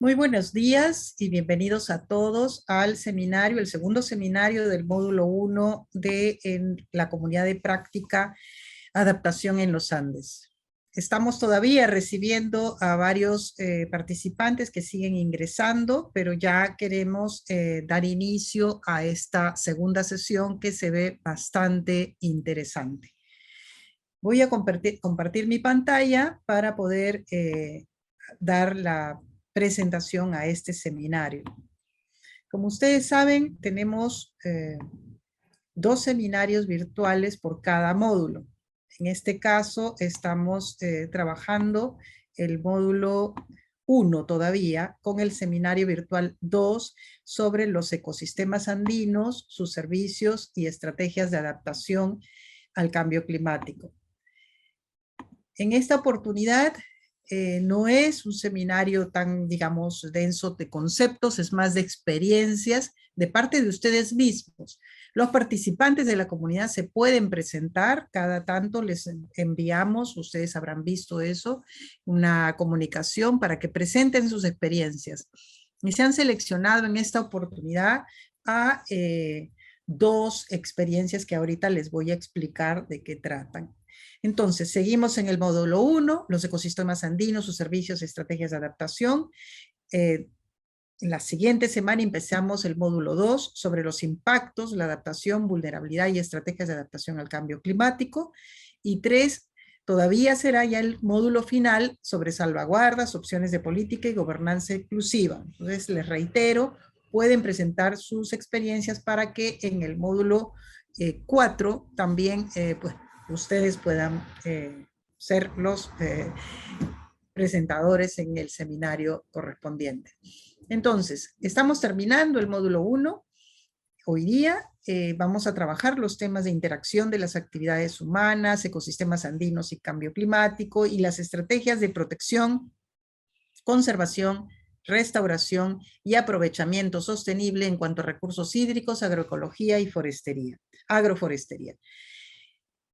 Muy buenos días y bienvenidos a todos al seminario, el segundo seminario del módulo 1 de la comunidad de práctica Adaptación en los Andes. Estamos todavía recibiendo a varios participantes que siguen ingresando, pero ya queremos dar inicio a esta segunda sesión que se ve bastante interesante. Voy a compartir mi pantalla para poder dar la presentación a este seminario. Como ustedes saben, tenemos 2 seminarios virtuales por cada módulo. En este caso, estamos trabajando el módulo 1 todavía con el seminario virtual 2 sobre los ecosistemas andinos, sus servicios y estrategias de adaptación al cambio climático. En esta oportunidad no es un seminario tan, digamos, denso de conceptos, es más de experiencias de parte de ustedes mismos. Los participantes de la comunidad se pueden presentar, cada tanto les enviamos, ustedes habrán visto eso, una comunicación para que presenten sus experiencias. Y se han seleccionado en esta oportunidad a 2 experiencias que ahorita les voy a explicar de qué tratan. Entonces, seguimos en el módulo 1, los ecosistemas andinos, sus servicios y estrategias de adaptación. En la siguiente semana empezamos el módulo 2 sobre los impactos, la adaptación, vulnerabilidad y estrategias de adaptación al cambio climático. Y 3, todavía será ya el módulo final sobre salvaguardas, opciones de política y gobernanza inclusiva. Entonces, les reitero, pueden presentar sus experiencias para que en el módulo 4 también pues, ustedes puedan ser los presentadores en el seminario correspondiente. Entonces, estamos terminando el módulo 1. Hoy día vamos a trabajar los temas de interacción de las actividades humanas, ecosistemas andinos y cambio climático, y las estrategias de protección, conservación, restauración y aprovechamiento sostenible en cuanto a recursos hídricos, agroecología y forestería, agroforestería.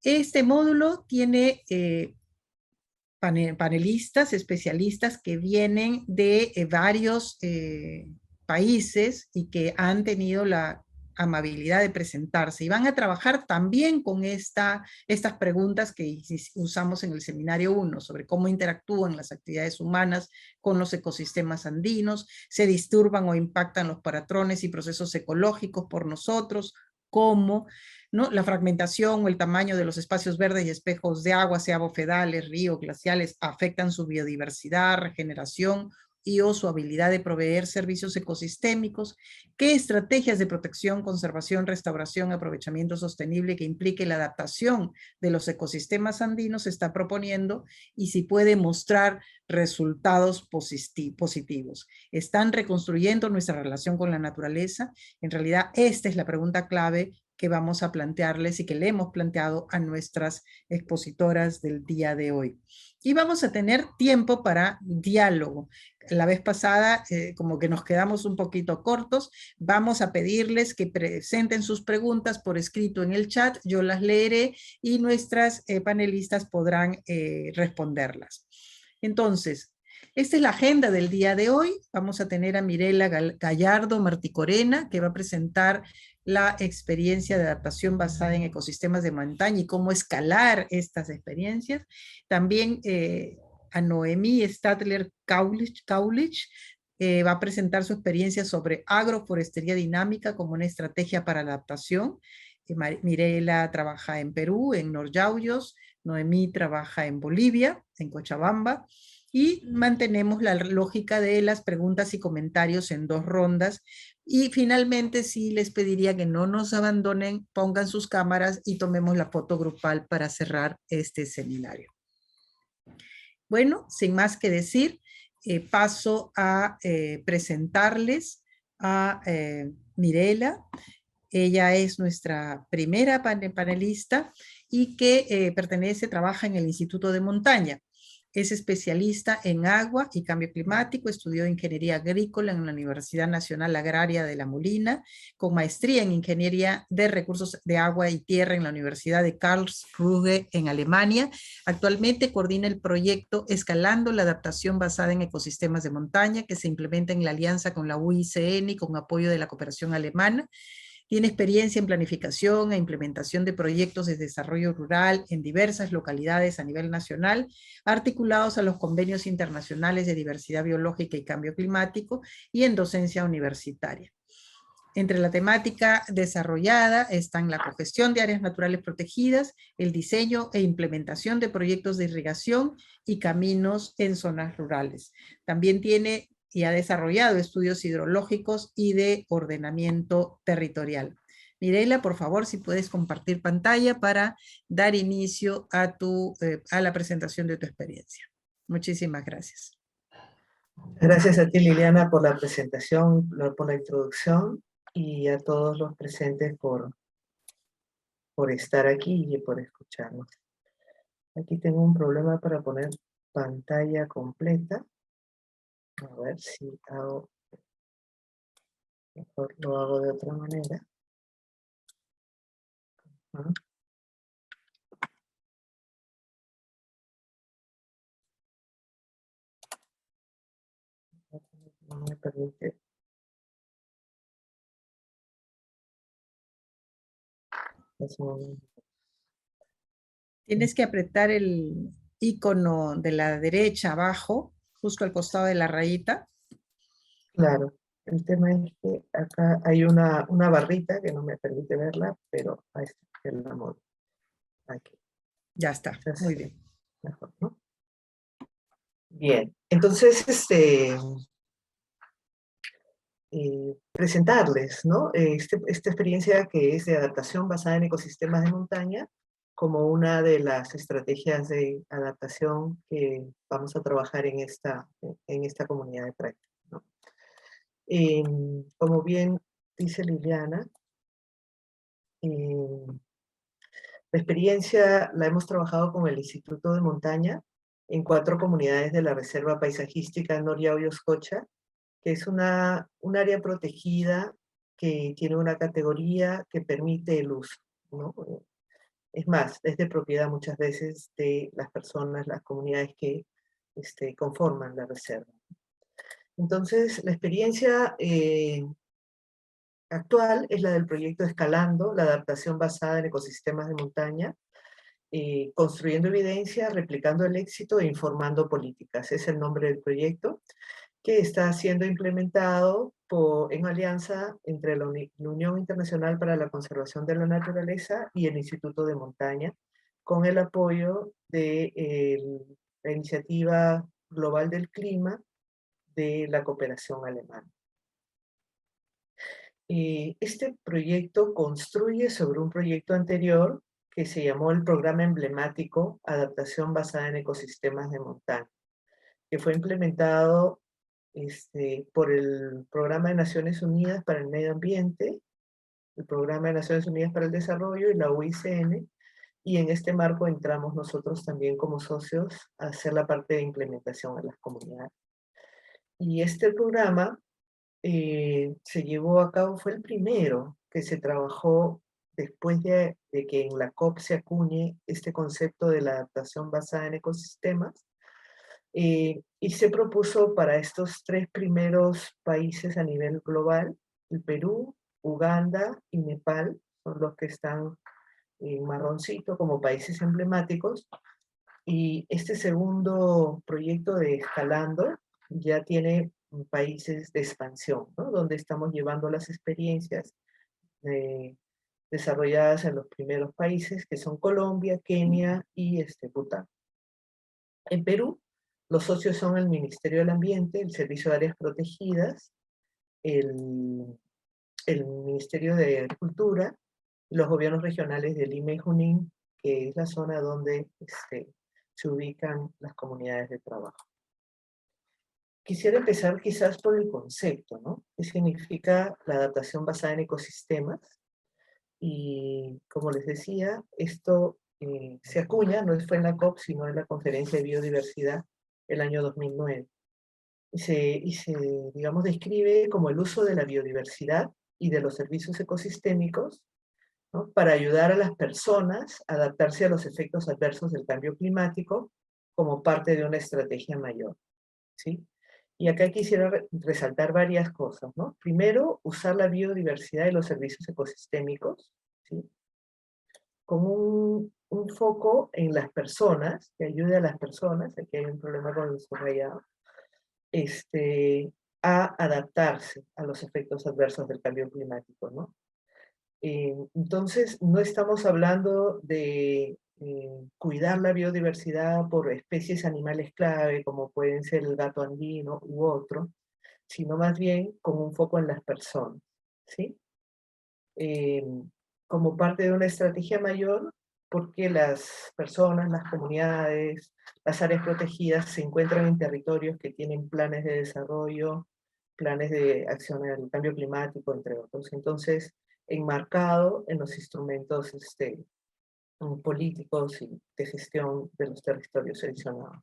Este módulo tiene panelistas, especialistas que vienen de varios países y que han tenido la amabilidad de presentarse y van a trabajar también con estas preguntas que usamos en el seminario 1 sobre cómo interactúan las actividades humanas con los ecosistemas andinos, se disturban o impactan los patrones y procesos ecológicos por nosotros, cómo, ¿no? La fragmentación o el tamaño de los espacios verdes y espejos de agua, sea bofedales, ríos, glaciales, afectan su biodiversidad, regeneración y o su habilidad de proveer servicios ecosistémicos, qué estrategias de protección, conservación, restauración, aprovechamiento sostenible que implique la adaptación de los ecosistemas andinos se está proponiendo y si puede mostrar resultados positivos. ¿Están reconstruyendo nuestra relación con la naturaleza? En realidad, esta es la pregunta clave que vamos a plantearles y que le hemos planteado a nuestras expositoras del día de hoy. Y vamos a tener tiempo para diálogo. La vez pasada, como que nos quedamos un poquito cortos, vamos a pedirles que presenten sus preguntas por escrito en el chat, yo las leeré y nuestras panelistas podrán responderlas. Entonces, esta es la agenda del día de hoy. Vamos a tener a Mirela Gallardo Marticorena, que va a presentar la experiencia de adaptación basada en ecosistemas de montaña y cómo escalar estas experiencias. También a Noemí Stadler Kaulich va a presentar su experiencia sobre agroforestería dinámica como una estrategia para la adaptación. Mirela trabaja en Perú, en Noryauyos. Noemí trabaja en Bolivia, en Cochabamba. Y mantenemos la lógica de las preguntas y comentarios en 2 rondas. Y finalmente sí les pediría que no nos abandonen, pongan sus cámaras y tomemos la foto grupal para cerrar este seminario. Bueno, sin más que decir, paso a presentarles a Mirela. Ella es nuestra primera panelista y que trabaja en el Instituto de Montaña. Es especialista en agua y cambio climático, estudió ingeniería agrícola en la Universidad Nacional Agraria de La Molina, con maestría en ingeniería de recursos de agua y tierra en la Universidad de Karlsruhe en Alemania. Actualmente coordina el proyecto Escalando la adaptación basada en ecosistemas de montaña, que se implementa en la alianza con la UICN y con apoyo de la cooperación alemana. Tiene experiencia en planificación e implementación de proyectos de desarrollo rural en diversas localidades a nivel nacional, articulados a los convenios internacionales de diversidad biológica y cambio climático y en docencia universitaria. Entre la temática desarrollada están la cogestión de áreas naturales protegidas, el diseño e implementación de proyectos de irrigación y caminos en zonas rurales. También tiene y ha desarrollado estudios hidrológicos y de ordenamiento territorial. Mirela, por favor, si puedes compartir pantalla para dar inicio a la presentación de tu experiencia. Muchísimas gracias. Gracias a ti, Liliana, por la presentación, por la introducción, y a todos los presentes por estar aquí y por escucharnos. Aquí tengo un problema para poner pantalla completa. A ver si hago, mejor lo hago de otra manera. No me permite. Tienes que apretar el icono de la derecha abajo, justo al costado de la rayita. Claro, el tema es que acá hay una barrita que no me permite verla, pero ahí está, el amor. Aquí. Ya está, Entonces, muy bien. Mejor, ¿no? Bien, entonces, presentarles, ¿no? Esta experiencia que es de adaptación basada en ecosistemas de montaña como una de las estrategias de adaptación que vamos a trabajar en esta comunidad de práctica, ¿no? Como bien dice Liliana, la experiencia la hemos trabajado con el Instituto de Montaña en 4 comunidades de la Reserva Paisajística Noriao-Yoscocha, que es un área protegida que tiene una categoría que permite el uso, ¿no? Es más, es de propiedad muchas veces de las personas, las comunidades que conforman la reserva. Entonces, la experiencia actual es la del proyecto Escalando, la adaptación basada en ecosistemas de montaña, construyendo evidencia, replicando el éxito e informando políticas. Es el nombre del proyecto, que está siendo implementado en alianza entre la Unión Internacional para la Conservación de la Naturaleza y el Instituto de Montaña, con el apoyo de la Iniciativa Global del Clima de la cooperación alemana. Este proyecto construye sobre un proyecto anterior que se llamó el Programa Emblemático Adaptación Basada en Ecosistemas de Montaña, que fue implementado por el Programa de Naciones Unidas para el Medio Ambiente, el Programa de Naciones Unidas para el Desarrollo y la UICN, y en este marco entramos nosotros también como socios a hacer la parte de implementación en las comunidades. Y este programa se llevó a cabo, fue el primero que se trabajó después de que en la COP se acuñe este concepto de la adaptación basada en ecosistemas, y se propuso para estos 3 primeros países a nivel global, el Perú, Uganda y Nepal, son los que están en marroncito como países emblemáticos, y este segundo proyecto de Escalando ya tiene países de expansión, ¿no? Donde estamos llevando las experiencias desarrolladas en los primeros países, que son Colombia, Kenia y Bután. En Perú, los socios son el Ministerio del Ambiente, el Servicio de Áreas Protegidas, el Ministerio de Agricultura, los gobiernos regionales de Lima y Junín, que es la zona donde se ubican las comunidades de trabajo. Quisiera empezar quizás por el concepto, ¿no? ¿Qué significa la adaptación basada en ecosistemas? Y como les decía, esto se acuña, no fue en la COP, sino en la Conferencia de Biodiversidad el año 2009. Digamos, describe como el uso de la biodiversidad y de los servicios ecosistémicos, ¿no?, para ayudar a las personas a adaptarse a los efectos adversos del cambio climático como parte de una estrategia mayor, ¿sí? Y acá quisiera resaltar varias cosas, ¿no? Primero, usar la biodiversidad y los servicios ecosistémicos, ¿sí?, con un foco en las personas, que ayude a las personas, aquí hay un problema con el subrayado, a adaptarse a los efectos adversos del cambio climático, ¿no? Entonces, no estamos hablando de cuidar la biodiversidad por especies animales clave, como pueden ser el gato andino u otro, sino más bien con un foco en las personas, ¿sí? Eh, Como parte de una estrategia mayor, porque las personas, las comunidades, las áreas protegidas se encuentran en territorios que tienen planes de desarrollo, planes de acción al cambio climático, entre otros. Entonces, enmarcado en los instrumentos políticos y de gestión de los territorios seleccionados.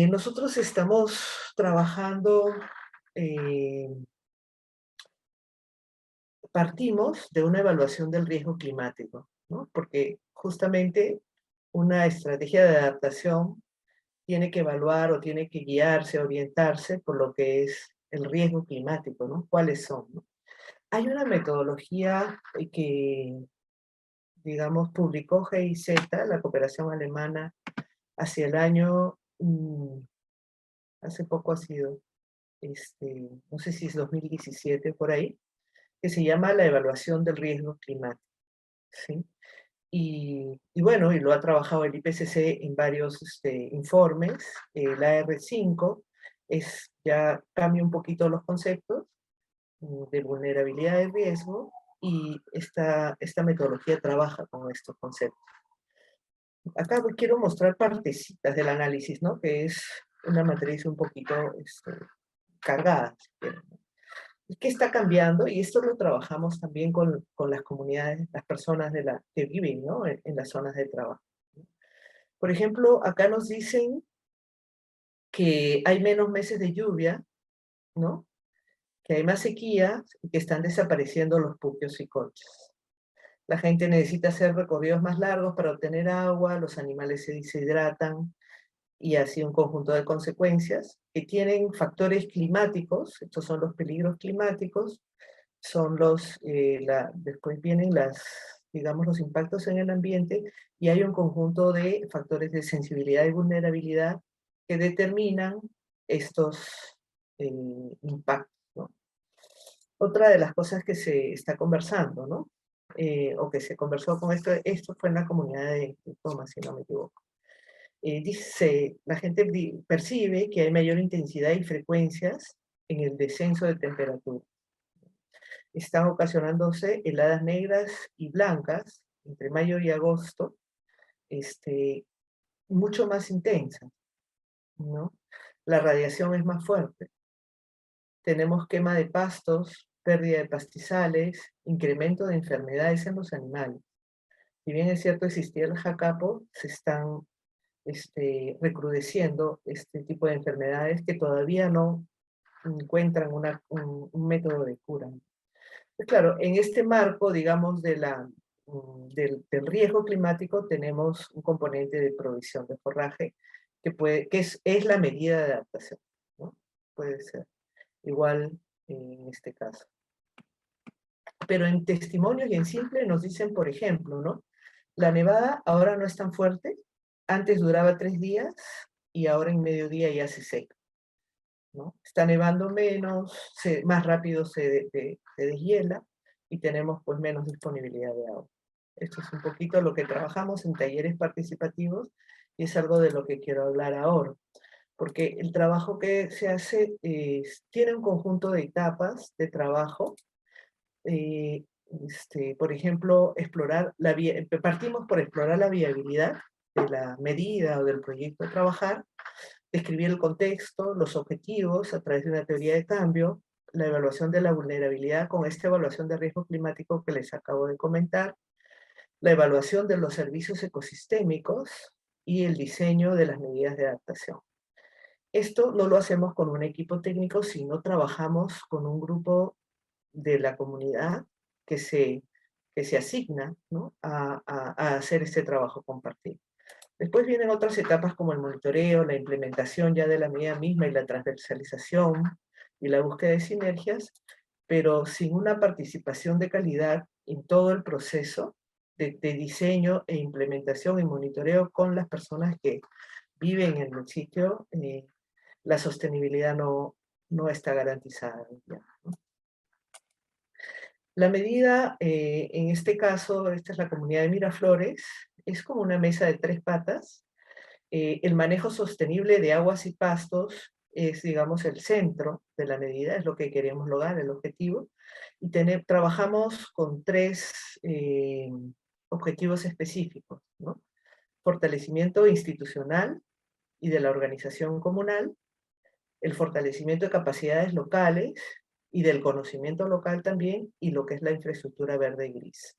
Nosotros estamos trabajando, partimos de una evaluación del riesgo climático, ¿no? Porque justamente una estrategia de adaptación tiene que evaluar o tiene que guiarse, orientarse por lo que es el riesgo climático, ¿no? ¿Cuáles son, no? Hay una metodología que, digamos, publicó GIZ, la cooperación alemana, hacia el año, hace poco ha sido, no sé si es 2017 por ahí, que se llama la evaluación del riesgo climático, ¿sí? Y bueno, y lo ha trabajado el IPCC en varios informes. La R5 ya cambia un poquito los conceptos de vulnerabilidad y riesgo, y esta metodología trabaja con estos conceptos. Acá quiero mostrar partecitas del análisis, ¿no?, que es una matriz un poquito cargada, si quieren, ¿no? ¿Qué está cambiando? Y esto lo trabajamos también con las comunidades, las personas que viven, ¿no?, en las zonas de trabajo. Por ejemplo, acá nos dicen que hay menos meses de lluvia, ¿no?, que hay más sequía y que están desapareciendo los puquios y colchas. La gente necesita hacer recorridos más largos para obtener agua, los animales se deshidratan, y así un conjunto de consecuencias que tienen factores climáticos. Estos son los peligros climáticos, son después vienen digamos, los impactos en el ambiente, y hay un conjunto de factores de sensibilidad y vulnerabilidad que determinan estos impactos, ¿no? Otra de las cosas que se está conversando, ¿no?, o que se conversó con esto fue en la comunidad de Thomas, si no me equivoco. La gente percibe que hay mayor intensidad y frecuencias en el descenso de temperatura. Están ocasionándose heladas negras y blancas entre mayo y agosto, mucho más intensas, ¿no? La radiación es más fuerte. Tenemos quema de pastos, pérdida de pastizales, incremento de enfermedades en los animales. Si bien es cierto existía el jacapo, se están recrudeciendo este tipo de enfermedades que todavía no encuentran un método de cura. Pues claro, en este marco, digamos, del riesgo climático, tenemos un componente de provisión de forraje que es la medida de adaptación, ¿no? Puede ser igual en este caso. Pero en testimonios y en simple nos dicen, por ejemplo, ¿no?, la nevada ahora no es tan fuerte, antes duraba 3 días y ahora en mediodía ya se seca, ¿no? Está nevando menos, más rápido se deshiela, y tenemos pues menos disponibilidad de agua. Esto es un poquito lo que trabajamos en talleres participativos, y es algo de lo que quiero hablar ahora. Porque el trabajo que se hace tiene un conjunto de etapas de trabajo. Por ejemplo, partimos por explorar la viabilidad de la medida o del proyecto a trabajar, describir el contexto, los objetivos a través de una teoría de cambio, la evaluación de la vulnerabilidad con esta evaluación de riesgo climático que les acabo de comentar, la evaluación de los servicios ecosistémicos, y el diseño de las medidas de adaptación. Esto no lo hacemos con un equipo técnico, sino trabajamos con un grupo de la comunidad que se asigna, ¿no?, a hacer este trabajo compartido. Después vienen otras etapas como el monitoreo, la implementación ya de la medida misma y la transversalización y la búsqueda de sinergias, pero sin una participación de calidad en todo el proceso de diseño e implementación y monitoreo con las personas que viven en el sitio, la sostenibilidad no está garantizada ya, ¿no? La medida, en este caso, esta es la comunidad de Miraflores, es como una mesa de 3 patas. El manejo sostenible de aguas y pastos es, digamos, el centro de la medida, es lo que queremos lograr, el objetivo. Y trabajamos con 3 objetivos específicos, ¿no? Fortalecimiento institucional y de la organización comunal, el fortalecimiento de capacidades locales y del conocimiento local también, y lo que es la infraestructura verde y gris.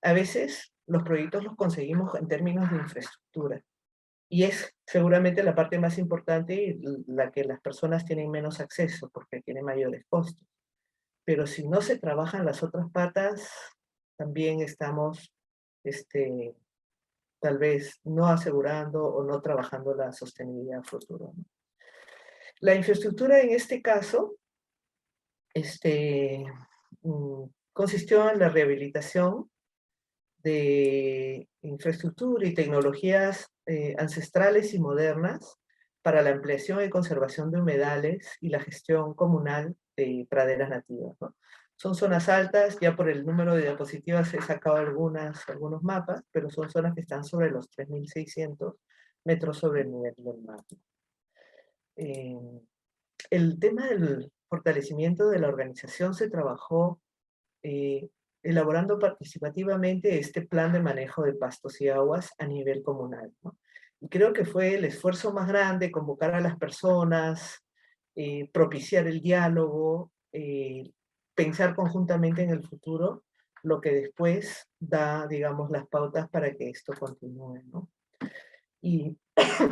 A veces los proyectos los conseguimos en términos de infraestructura, y es seguramente la parte más importante y la que las personas tienen menos acceso porque tiene mayores costos. Pero si no se trabajan las otras patas, también estamos tal vez no asegurando o no trabajando la sostenibilidad futura, ¿no? La infraestructura en este caso consistió en la rehabilitación de infraestructura y tecnologías ancestrales y modernas para la ampliación y conservación de humedales y la gestión comunal de praderas nativas, ¿no? Son zonas altas, ya por el número de diapositivas he sacado algunos mapas, pero son zonas que están sobre los 3.600 metros sobre el nivel del mar. El tema del fortalecimiento de la organización se trabajó elaborando participativamente este plan de manejo de pastos y aguas a nivel comunal, ¿no? Y creo que fue el esfuerzo más grande convocar a las personas, propiciar el diálogo, pensar conjuntamente en el futuro, lo que después da, digamos, las pautas para que esto continúe, ¿no? Y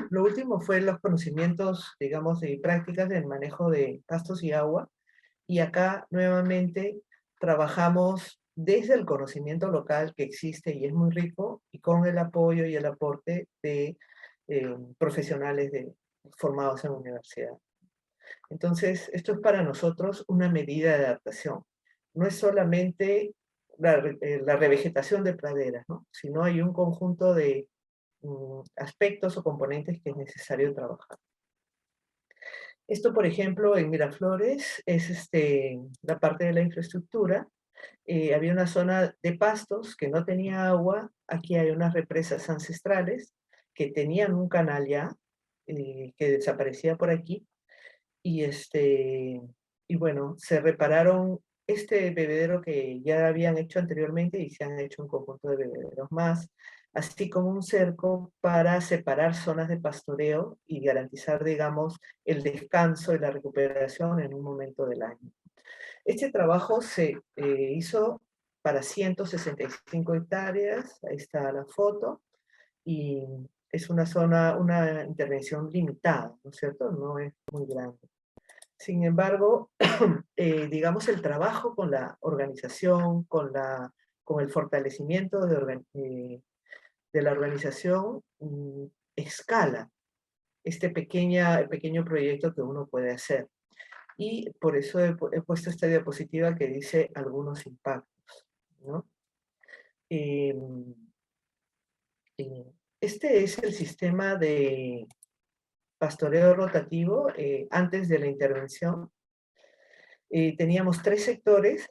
lo último fue los conocimientos, digamos, de prácticas del manejo de pastos y agua. Y acá nuevamente trabajamos desde el conocimiento local que existe y es muy rico, y con el apoyo y el aporte de profesionales formados en la universidad. Entonces, esto es para nosotros una medida de adaptación. No es solamente la revegetación de praderas, ¿no?, sino hay un conjunto de aspectos o componentes que es necesario trabajar. Esto, por ejemplo, en Miraflores es la parte de la infraestructura. Había una zona de pastos que no tenía agua. Aquí hay unas represas ancestrales que tenían un canal ya, que desaparecía por aquí. Y bueno, se repararon este bebedero que ya habían hecho anteriormente y se han hecho un conjunto de bebederos más, así como un cerco para separar zonas de pastoreo y garantizar, digamos, el descanso y la recuperación en un momento del año. Este trabajo se hizo para 165 hectáreas, ahí está la foto, y es una zona, una intervención limitada, ¿no es cierto? No es muy grande. Sin embargo, digamos, el trabajo con la organización, con el fortalecimiento de la organización, escala el pequeño proyecto que uno puede hacer. Y por eso he puesto esta diapositiva que dice algunos impactos, ¿no? Este es el sistema de pastoreo rotativo antes de la intervención. Teníamos 3 sectores.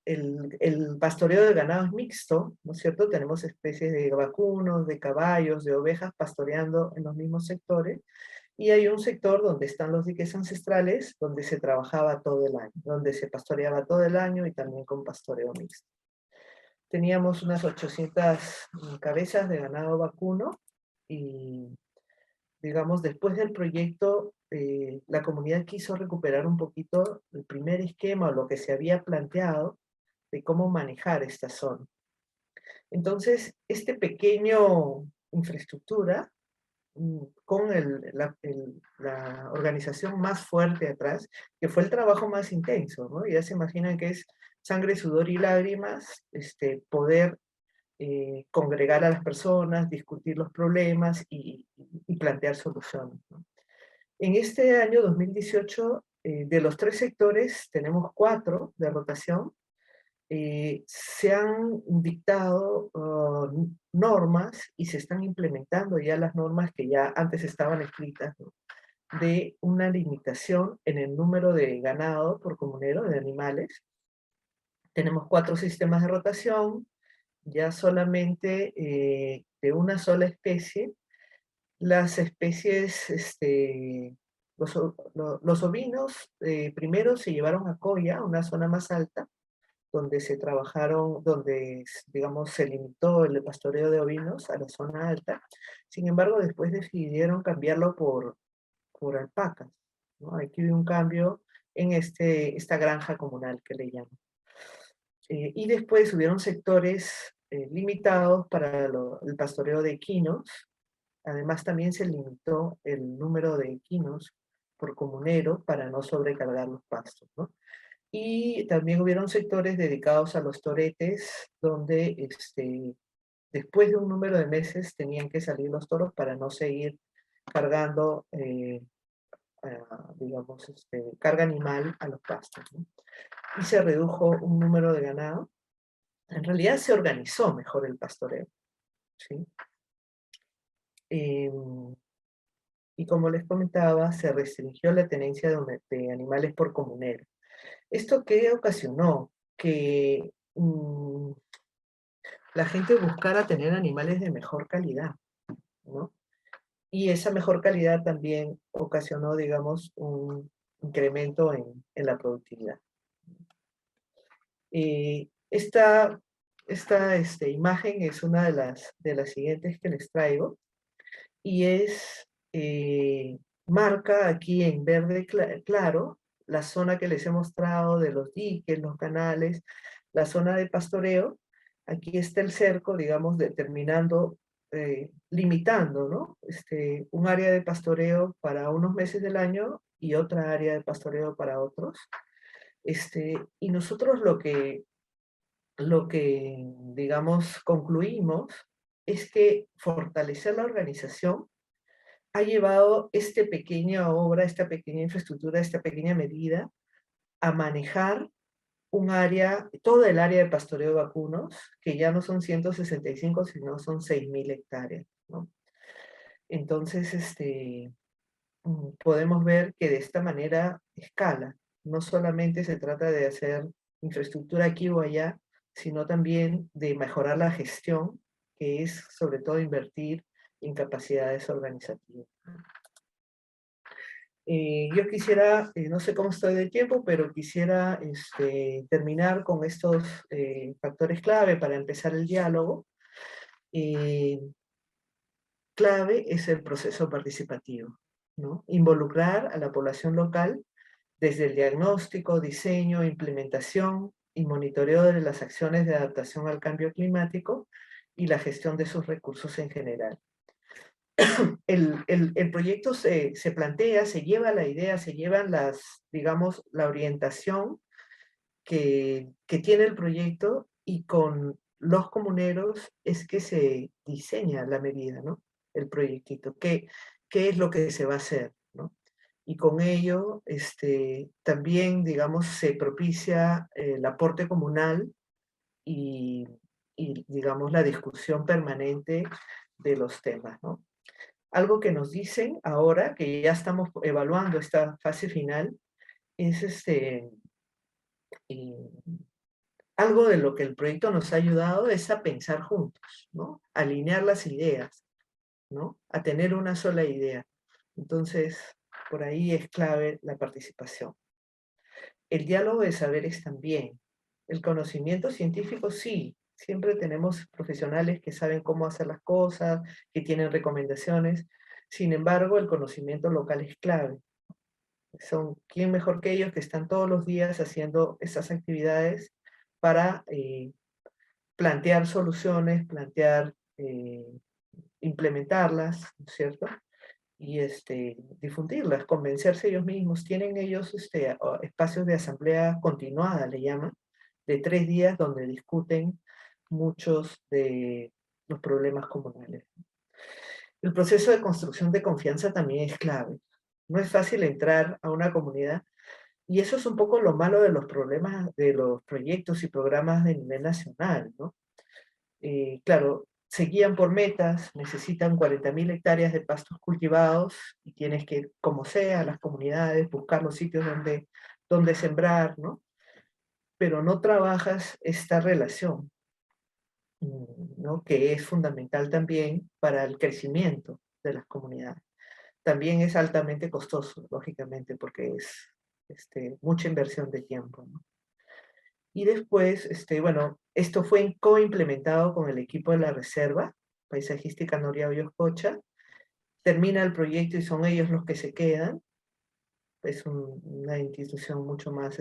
El pastoreo de ganado es mixto, ¿no es cierto? Tenemos especies de vacunos, de caballos, de ovejas pastoreando en los mismos sectores. Y hay un sector donde están los diques ancestrales, donde se trabajaba todo el año, donde se pastoreaba todo el año y también con pastoreo mixto. Teníamos unas 800 cabezas de ganado vacuno y, digamos, después del proyecto, la comunidad quiso recuperar un poquito el primer esquema o lo que se había planteado de cómo manejar esta zona. Entonces, este pequeño infraestructura, con la organización más fuerte atrás, que fue el trabajo más intenso, ¿no? Ya se imaginan que es sangre, sudor y lágrimas, poder congregar a las personas, discutir los problemas y plantear soluciones, ¿no? En este año 2018, de los 3 sectores, tenemos 4 de rotación. Se han dictado normas y se están implementando ya las normas que ya antes estaban escritas, ¿no? De una limitación en el número de ganado por comunero, de animales. Tenemos 4 sistemas de rotación, ya solamente de una sola especie. Las especies, los ovinos, primero se llevaron a Coya, una zona más alta, donde se trabajaron, donde, digamos, se limitó el pastoreo de ovinos a la zona alta. Sin embargo, después decidieron cambiarlo por alpacas, ¿no? Aquí hubo un cambio en esta granja comunal que le llaman. Y después hubieron sectores limitados para el pastoreo de equinos. Además, también se limitó el número de equinos por comunero para no sobrecargar los pastos, ¿no? Y también hubieron sectores dedicados a los toretes, donde después de un número de meses tenían que salir los toros para no seguir cargando, digamos, carga animal a los pastos, ¿no? Y se redujo un número de ganado. En realidad se organizó mejor el pastoreo, ¿sí? Y como les comentaba, se restringió la tenencia de animales por comunero. ¿Esto qué ocasionó? Que la gente buscara tener animales de mejor calidad, ¿no? Y esa mejor calidad también ocasionó, digamos, un incremento en la productividad. Esta imagen es una de las siguientes que les traigo, y marca aquí en verde claro la zona que les he mostrado de los diques, los canales, la zona de pastoreo. Aquí está el cerco, digamos, determinando, limitando, ¿no? Un área de pastoreo para unos meses del año y otra área de pastoreo para otros. Y nosotros digamos, concluimos es que fortalecer la organización ha llevado esta pequeña obra, esta pequeña infraestructura, esta pequeña medida a manejar un área, toda el área de pastoreo de vacunos, que ya no son 165, sino son 6.000 hectáreas, ¿no? Entonces, podemos ver que de esta manera escala. No solamente se trata de hacer infraestructura aquí o allá, sino también de mejorar la gestión, que es sobre todo invertir en capacidades organizativas. Yo quisiera, no sé cómo estoy de tiempo, pero quisiera terminar con estos factores clave para empezar el diálogo. Clave es el proceso participativo, ¿no? Involucrar a la población local desde el diagnóstico, diseño, implementación y monitoreo de las acciones de adaptación al cambio climático y la gestión de sus recursos en general. El proyecto se plantea, se lleva la idea, se llevan digamos, la orientación que tiene el proyecto, y con los comuneros es que se diseña la medida, ¿no? El proyectito, qué es lo que se va a hacer, ¿no? Y con ello, también, digamos, se propicia el aporte comunal y, digamos, la discusión permanente de los temas, ¿no? Algo que nos dicen ahora, que ya estamos evaluando esta fase final, es algo de lo que el proyecto nos ha ayudado es a pensar juntos, ¿no? A alinear las ideas, ¿no? A tener una sola idea. Entonces, por ahí es clave la participación. El diálogo de saberes también. El conocimiento científico sí. Siempre tenemos profesionales que saben cómo hacer las cosas, que tienen recomendaciones. Sin embargo, el conocimiento local es clave. ¿Quién mejor que ellos que están todos los días haciendo esas actividades para plantear soluciones, implementarlas, ¿no es cierto? Y difundirlas, convencerse ellos mismos. Tienen ellos espacios de asamblea continuada, le llaman, de 3 días donde discuten muchos de los problemas comunales. El proceso de construcción de confianza también es clave. No es fácil entrar a una comunidad y eso es un poco lo malo de los problemas, de los proyectos y programas de nivel nacional, ¿no? Claro, se guían por metas, necesitan 40.000 hectáreas de pastos cultivados y tienes que, como sea, las comunidades, buscar los sitios donde sembrar, ¿no? Pero no trabajas esta relación, ¿no? Que es fundamental también para el crecimiento de las comunidades. También es altamente costoso, lógicamente, porque es mucha inversión de tiempo, ¿no? Y después, bueno, esto fue co-implementado con el equipo de la Reserva Paisajística Noriao y Oscocha. Termina el proyecto y son ellos los que se quedan. Es una institución mucho más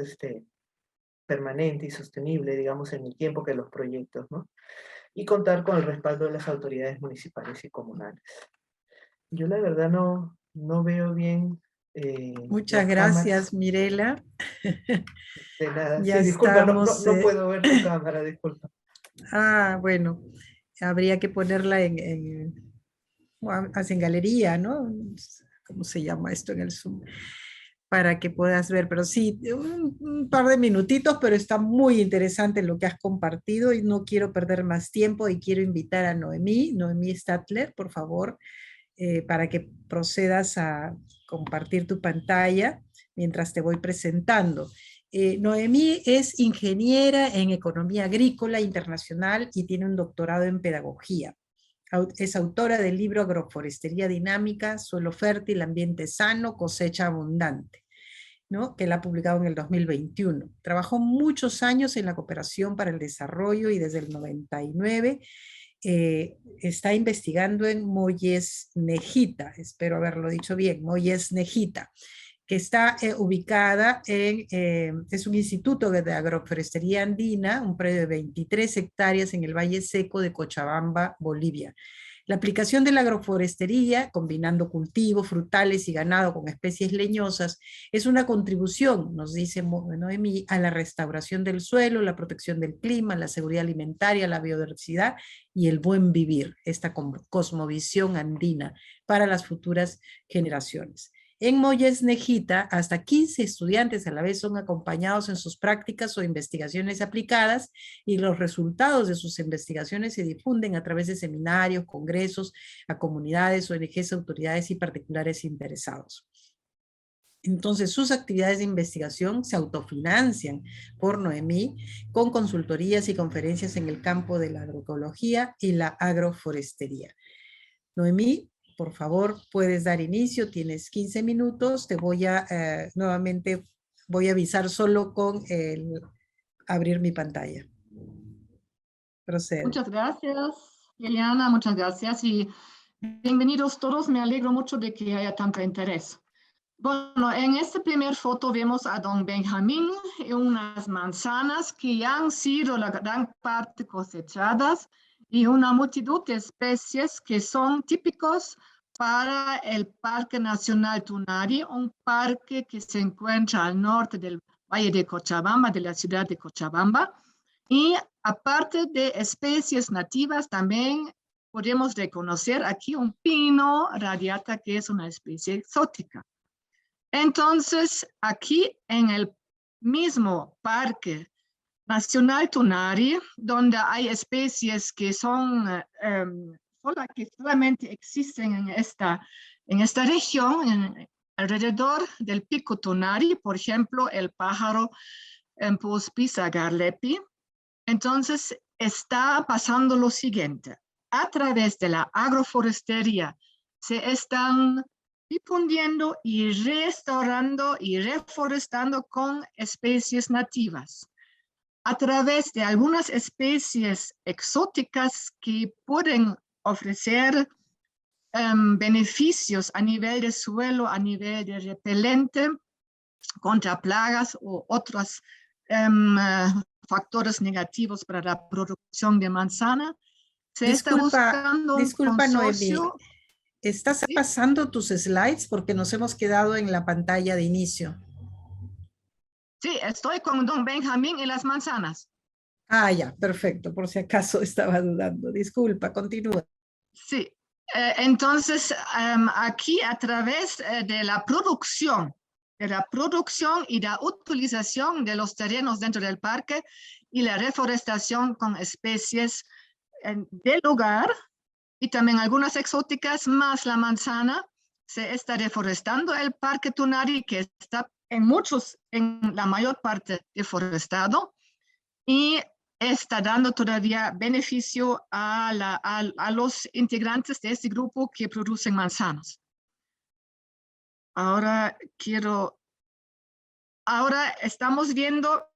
permanente y sostenible, digamos, en el tiempo que los proyectos, ¿no? Y contar con el respaldo de las autoridades municipales y comunales. Yo la verdad no veo bien Muchas las cámaras. gracias, Mirela. De nada. Ya Sí, disculpa, estamos. no puedo ver tu cámara, disculpa. Bueno, habría que ponerla en galería, ¿no? ¿Cómo se llama esto en el Zoom? Para que puedas ver, pero sí, un par de minutitos, pero está muy interesante lo que has compartido y no quiero perder más tiempo y quiero invitar a Noemí Statler, por favor, para que procedas a compartir tu pantalla mientras te voy presentando. Noemí es ingeniera en economía agrícola internacional y tiene un doctorado en pedagogía. Es autora del libro Agroforestería Dinámica, Suelo Fértil, Ambiente Sano, Cosecha Abundante, ¿no? Que la ha publicado en el 2021. Trabajó muchos años en la cooperación para el desarrollo y desde el 99 está investigando en Molles Nejita, espero haberlo dicho bien, Molles Nejita, que está ubicada es un instituto de agroforestería andina, un predio de 23 hectáreas en el Valle Seco de Cochabamba, Bolivia. La aplicación de la agroforestería, combinando cultivos, frutales y ganado con especies leñosas, es una contribución, nos dice Noemí, a la restauración del suelo, la protección del clima, la seguridad alimentaria, la biodiversidad y el buen vivir, esta cosmovisión andina para las futuras generaciones. En Molles Nejita, hasta 15 estudiantes a la vez son acompañados en sus prácticas o investigaciones aplicadas y los resultados de sus investigaciones se difunden a través de seminarios, congresos, a comunidades, ONGs, autoridades y particulares interesados. Entonces, sus actividades de investigación se autofinancian por Noemí con consultorías y conferencias en el campo de la agroecología y la agroforestería. Noemí, por favor, puedes dar inicio, tienes 15 minutos, te voy a, nuevamente, voy a avisar solo con abrir mi pantalla. Procede. Muchas gracias, Liliana, muchas gracias y bienvenidos todos, me alegro mucho de que haya tanto interés. Bueno, en esta primera foto vemos a don Benjamín y unas manzanas que ya han sido la gran parte cosechadas y una multitud de especies que son típicos para el Parque Nacional Tunari, un parque que se encuentra al norte del Valle de Cochabamba, de la ciudad de Cochabamba. Y aparte de especies nativas, también podemos reconocer aquí un pino radiata, que es una especie exótica. Entonces, aquí en el mismo Parque Nacional Tunari, donde hay especies que son que solamente existen en esta región, alrededor del Pico Tunari, por ejemplo, el pájaro Puspisa garlepi. Entonces, está pasando lo siguiente. A través de la agroforestería se están difundiendo y restaurando y reforestando con especies nativas. A través de algunas especies exóticas que pueden ofrecer beneficios a nivel de suelo, a nivel de repelente contra plagas o otras factores negativos para la producción de manzana. Se está Disculpa, buscando un disculpa, Noemí. consorcio. ¿Estás Sí, pasando tus slides? Porque nos hemos quedado en la pantalla de inicio. sí, estoy con don Benjamín y las manzanas. Ah, ya, perfecto. Por si acaso estaba dudando. Disculpa, continúa. Sí, entonces aquí a través de la producción y la utilización de los terrenos dentro del parque y la reforestación con especies del lugar y también algunas exóticas más la manzana, se está reforestando el parque Tunari, que está en la mayor parte deforestado, y está dando todavía beneficio a los integrantes de este grupo que producen manzanas. Ahora estamos viendo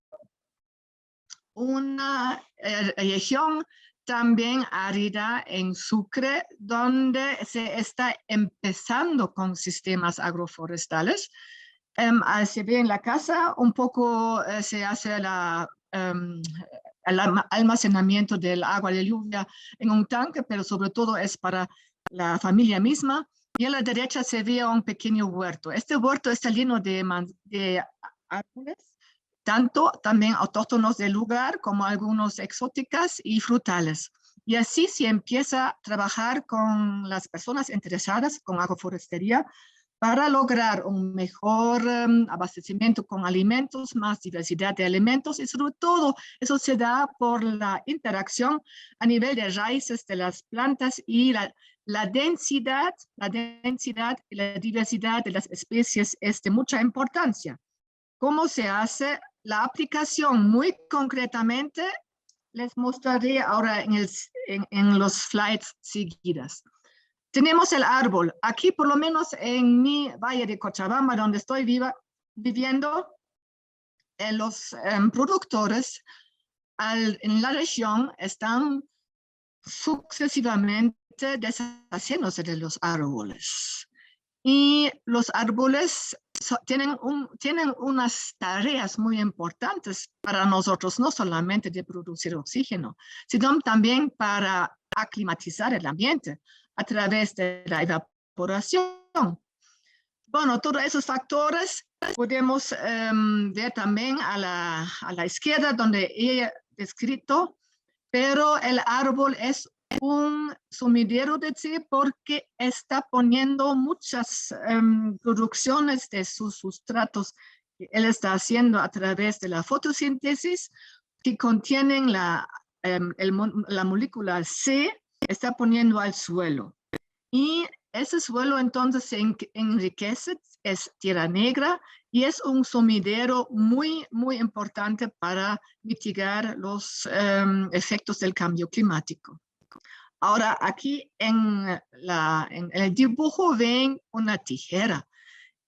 una región también árida en Sucre, donde se está empezando con sistemas agroforestales. Se ve en la casa, un poco se hace el almacenamiento del agua de lluvia en un tanque, pero sobre todo es para la familia misma. Y a la derecha se ve un pequeño huerto. Este huerto está lleno de árboles, tanto también autóctonos del lugar como algunos exóticas y frutales. Y así se empieza a trabajar con las personas interesadas con agroforestería para lograr un mejor abastecimiento con alimentos, más diversidad de alimentos y sobre todo eso se da por la interacción a nivel de raíces de las plantas y la densidad y la diversidad de las especies es de mucha importancia. ¿Cómo se hace la aplicación muy concretamente? Les mostraré ahora en los slides seguidas. Tenemos el árbol. Aquí, por lo menos en mi valle de Cochabamba, donde estoy viviendo, los productores en la región están sucesivamente deshaciéndose de los árboles. Y los árboles tienen unas tareas muy importantes para nosotros, no solamente de producir oxígeno, sino también para aclimatizar el ambiente a través de la evaporación. Bueno, todos esos factores podemos ver también a la izquierda donde he descrito, pero el árbol es un sumidero de té porque está poniendo muchas producciones de sus sustratos que él está haciendo a través de la fotosíntesis que contienen la molécula C, está poniendo al suelo. Y ese suelo entonces se enriquece, es tierra negra y es un sumidero muy, muy importante para mitigar los efectos del cambio climático. Ahora, aquí en el dibujo ven una tijera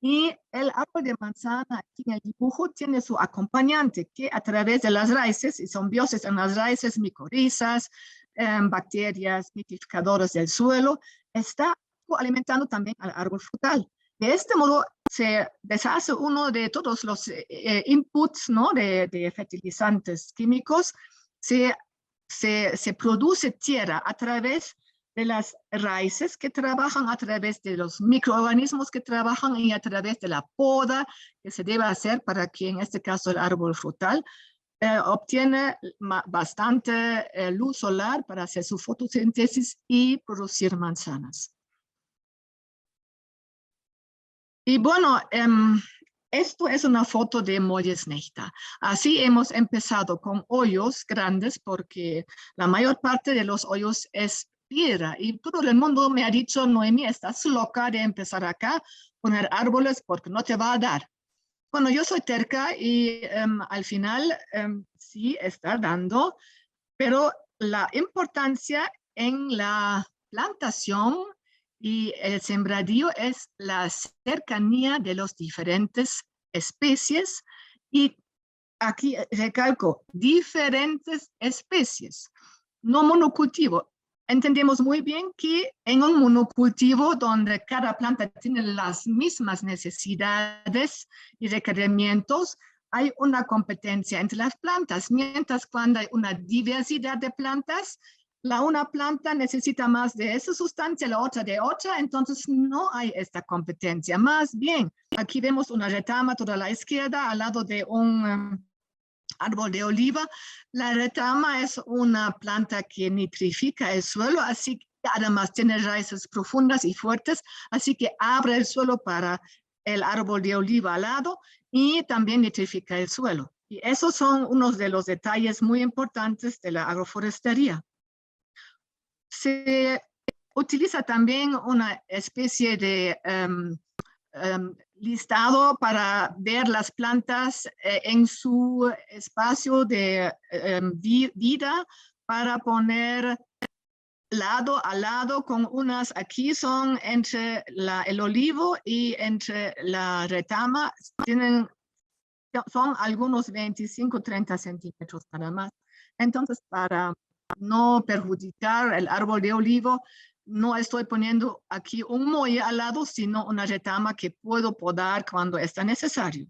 y el árbol de manzana aquí en el dibujo tiene su acompañante que a través de las raíces, y son bioses en las raíces, micorrizas, bacterias, nidificadoras del suelo, está alimentando también al árbol frutal. De este modo se deshace uno de todos los inputs, ¿no? de fertilizantes químicos, se produce tierra a través de las raíces que trabajan, a través de los microorganismos que trabajan y a través de la poda que se debe hacer para que en este caso el árbol frutal obtiene bastante luz solar para hacer su fotosíntesis y producir manzanas. Y bueno, esto es una foto de Mollesnechta. Así hemos empezado con hoyos grandes porque la mayor parte de los hoyos es piedra y todo el mundo me ha dicho, Noemí, estás loca de empezar acá, poner árboles porque no te va a dar. Bueno, yo soy terca y al final sí está dando, pero la importancia en la plantación y el sembradío es la cercanía de las diferentes especies y aquí recalco, diferentes especies, no monocultivo. Entendemos muy bien que en un monocultivo donde cada planta tiene las mismas necesidades y requerimientos, hay una competencia entre las plantas, mientras cuando hay una diversidad de plantas, una planta necesita más de esa sustancia, la otra de otra, entonces no hay esta competencia. Más bien, aquí vemos una retama toda a la izquierda al lado de un árbol de oliva. La retama es una planta que nitrifica el suelo, así que además tiene raíces profundas y fuertes, así que abre el suelo para el árbol de oliva al lado y también nitrifica el suelo. Y esos son unos de los detalles muy importantes de la agroforestería. Se utiliza también una especie de listado para ver las plantas en su espacio de vida, para poner lado a lado con unas, aquí son entre el olivo y entre la retama, son algunos 25-30 centímetros nada más. Entonces, para no perjudicar el árbol de olivo, no estoy poniendo aquí un muelle al lado, sino una retama que puedo podar cuando está necesario.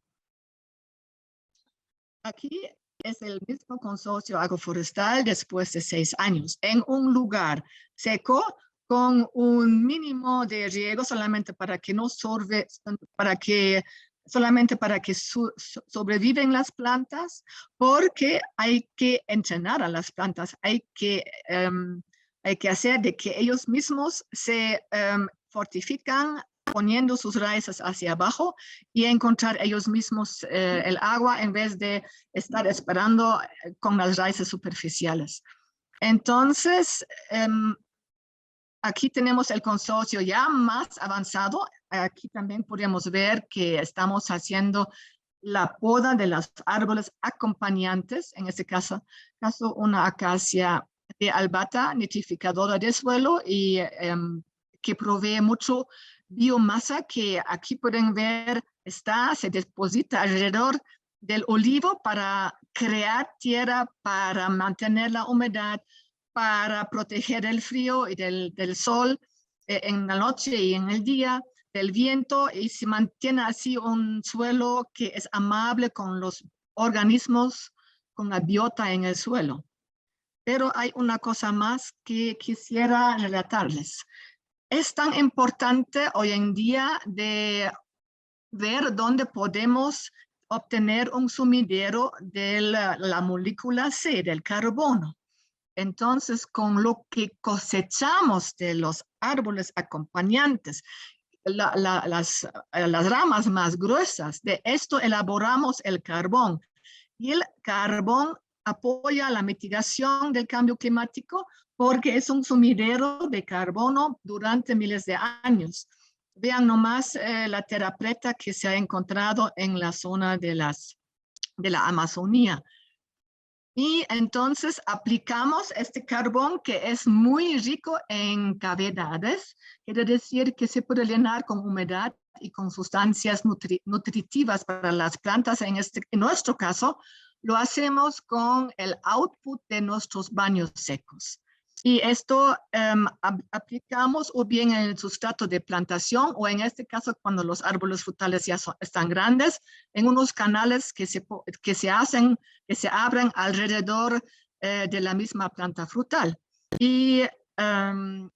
Aquí es el mismo consorcio agroforestal después de 6 años, en un lugar seco, con un mínimo de riego solamente para que no solamente para que sobreviven las plantas, porque hay que entrenar a las plantas, hay que hacer de que ellos mismos se fortifican poniendo sus raíces hacia abajo y encontrar ellos mismos el agua en vez de estar esperando con las raíces superficiales. Entonces, aquí tenemos el consorcio ya más avanzado. Aquí también podemos ver que estamos haciendo la poda de los árboles acompañantes, en este caso una acacia de albata nitrificadora de suelo y que provee mucho biomasa, que aquí pueden ver se deposita alrededor del olivo para crear tierra, para mantener la humedad, para proteger el frío y del sol en la noche y en el día, del viento, y se mantiene así un suelo que es amable con los organismos, con la biota en el suelo. Pero hay una cosa más que quisiera relatarles. Es tan importante hoy en día de ver dónde podemos obtener un sumidero de la molécula C, del carbono. Entonces, con lo que cosechamos de los árboles acompañantes, las ramas más gruesas, de esto elaboramos el carbón. Y el carbón apoya la mitigación del cambio climático porque es un sumidero de carbono durante miles de años. Vean nomás la tierra preta que se ha encontrado en la zona de la Amazonía. Y entonces aplicamos este carbón que es muy rico en cavidades, quiere decir que se puede llenar con humedad y con sustancias nutritivas para las plantas. En nuestro caso, lo hacemos con el output de nuestros baños secos. Y esto aplicamos o bien en el sustrato de plantación, o en este caso cuando los árboles frutales ya están grandes, en unos canales que se abren alrededor de la misma planta frutal. Y en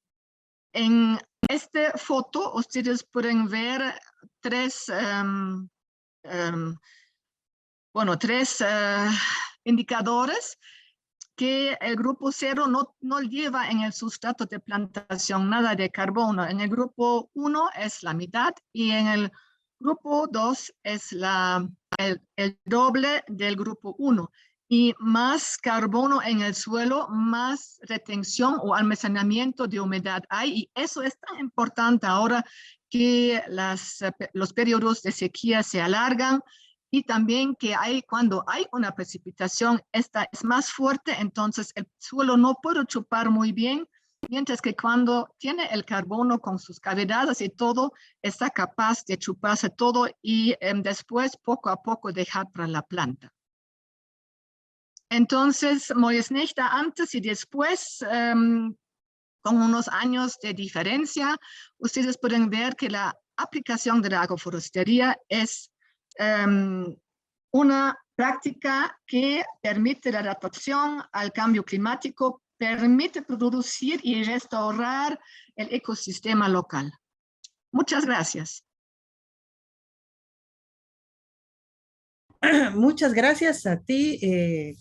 esta foto ustedes pueden ver tres indicadores que el grupo 0 no lleva en el sustrato de plantación nada de carbono. En el grupo 1 es la mitad y en el grupo 2 es el doble del grupo 1. Y más carbono en el suelo, más retención o almacenamiento de humedad hay. Y eso es tan importante ahora que los periodos de sequía se alargan. Y también que cuando hay una precipitación, esta es más fuerte, entonces el suelo no puede chupar muy bien, mientras que cuando tiene el carbono con sus cavidades y todo, está capaz de chuparse todo y después poco a poco dejar para la planta. Entonces, Mollesnechta antes y después, con unos años de diferencia, ustedes pueden ver que la aplicación de la agroforestería es una práctica que permite la adaptación al cambio climático, permite producir y restaurar el ecosistema local. Muchas gracias. Muchas gracias a ti,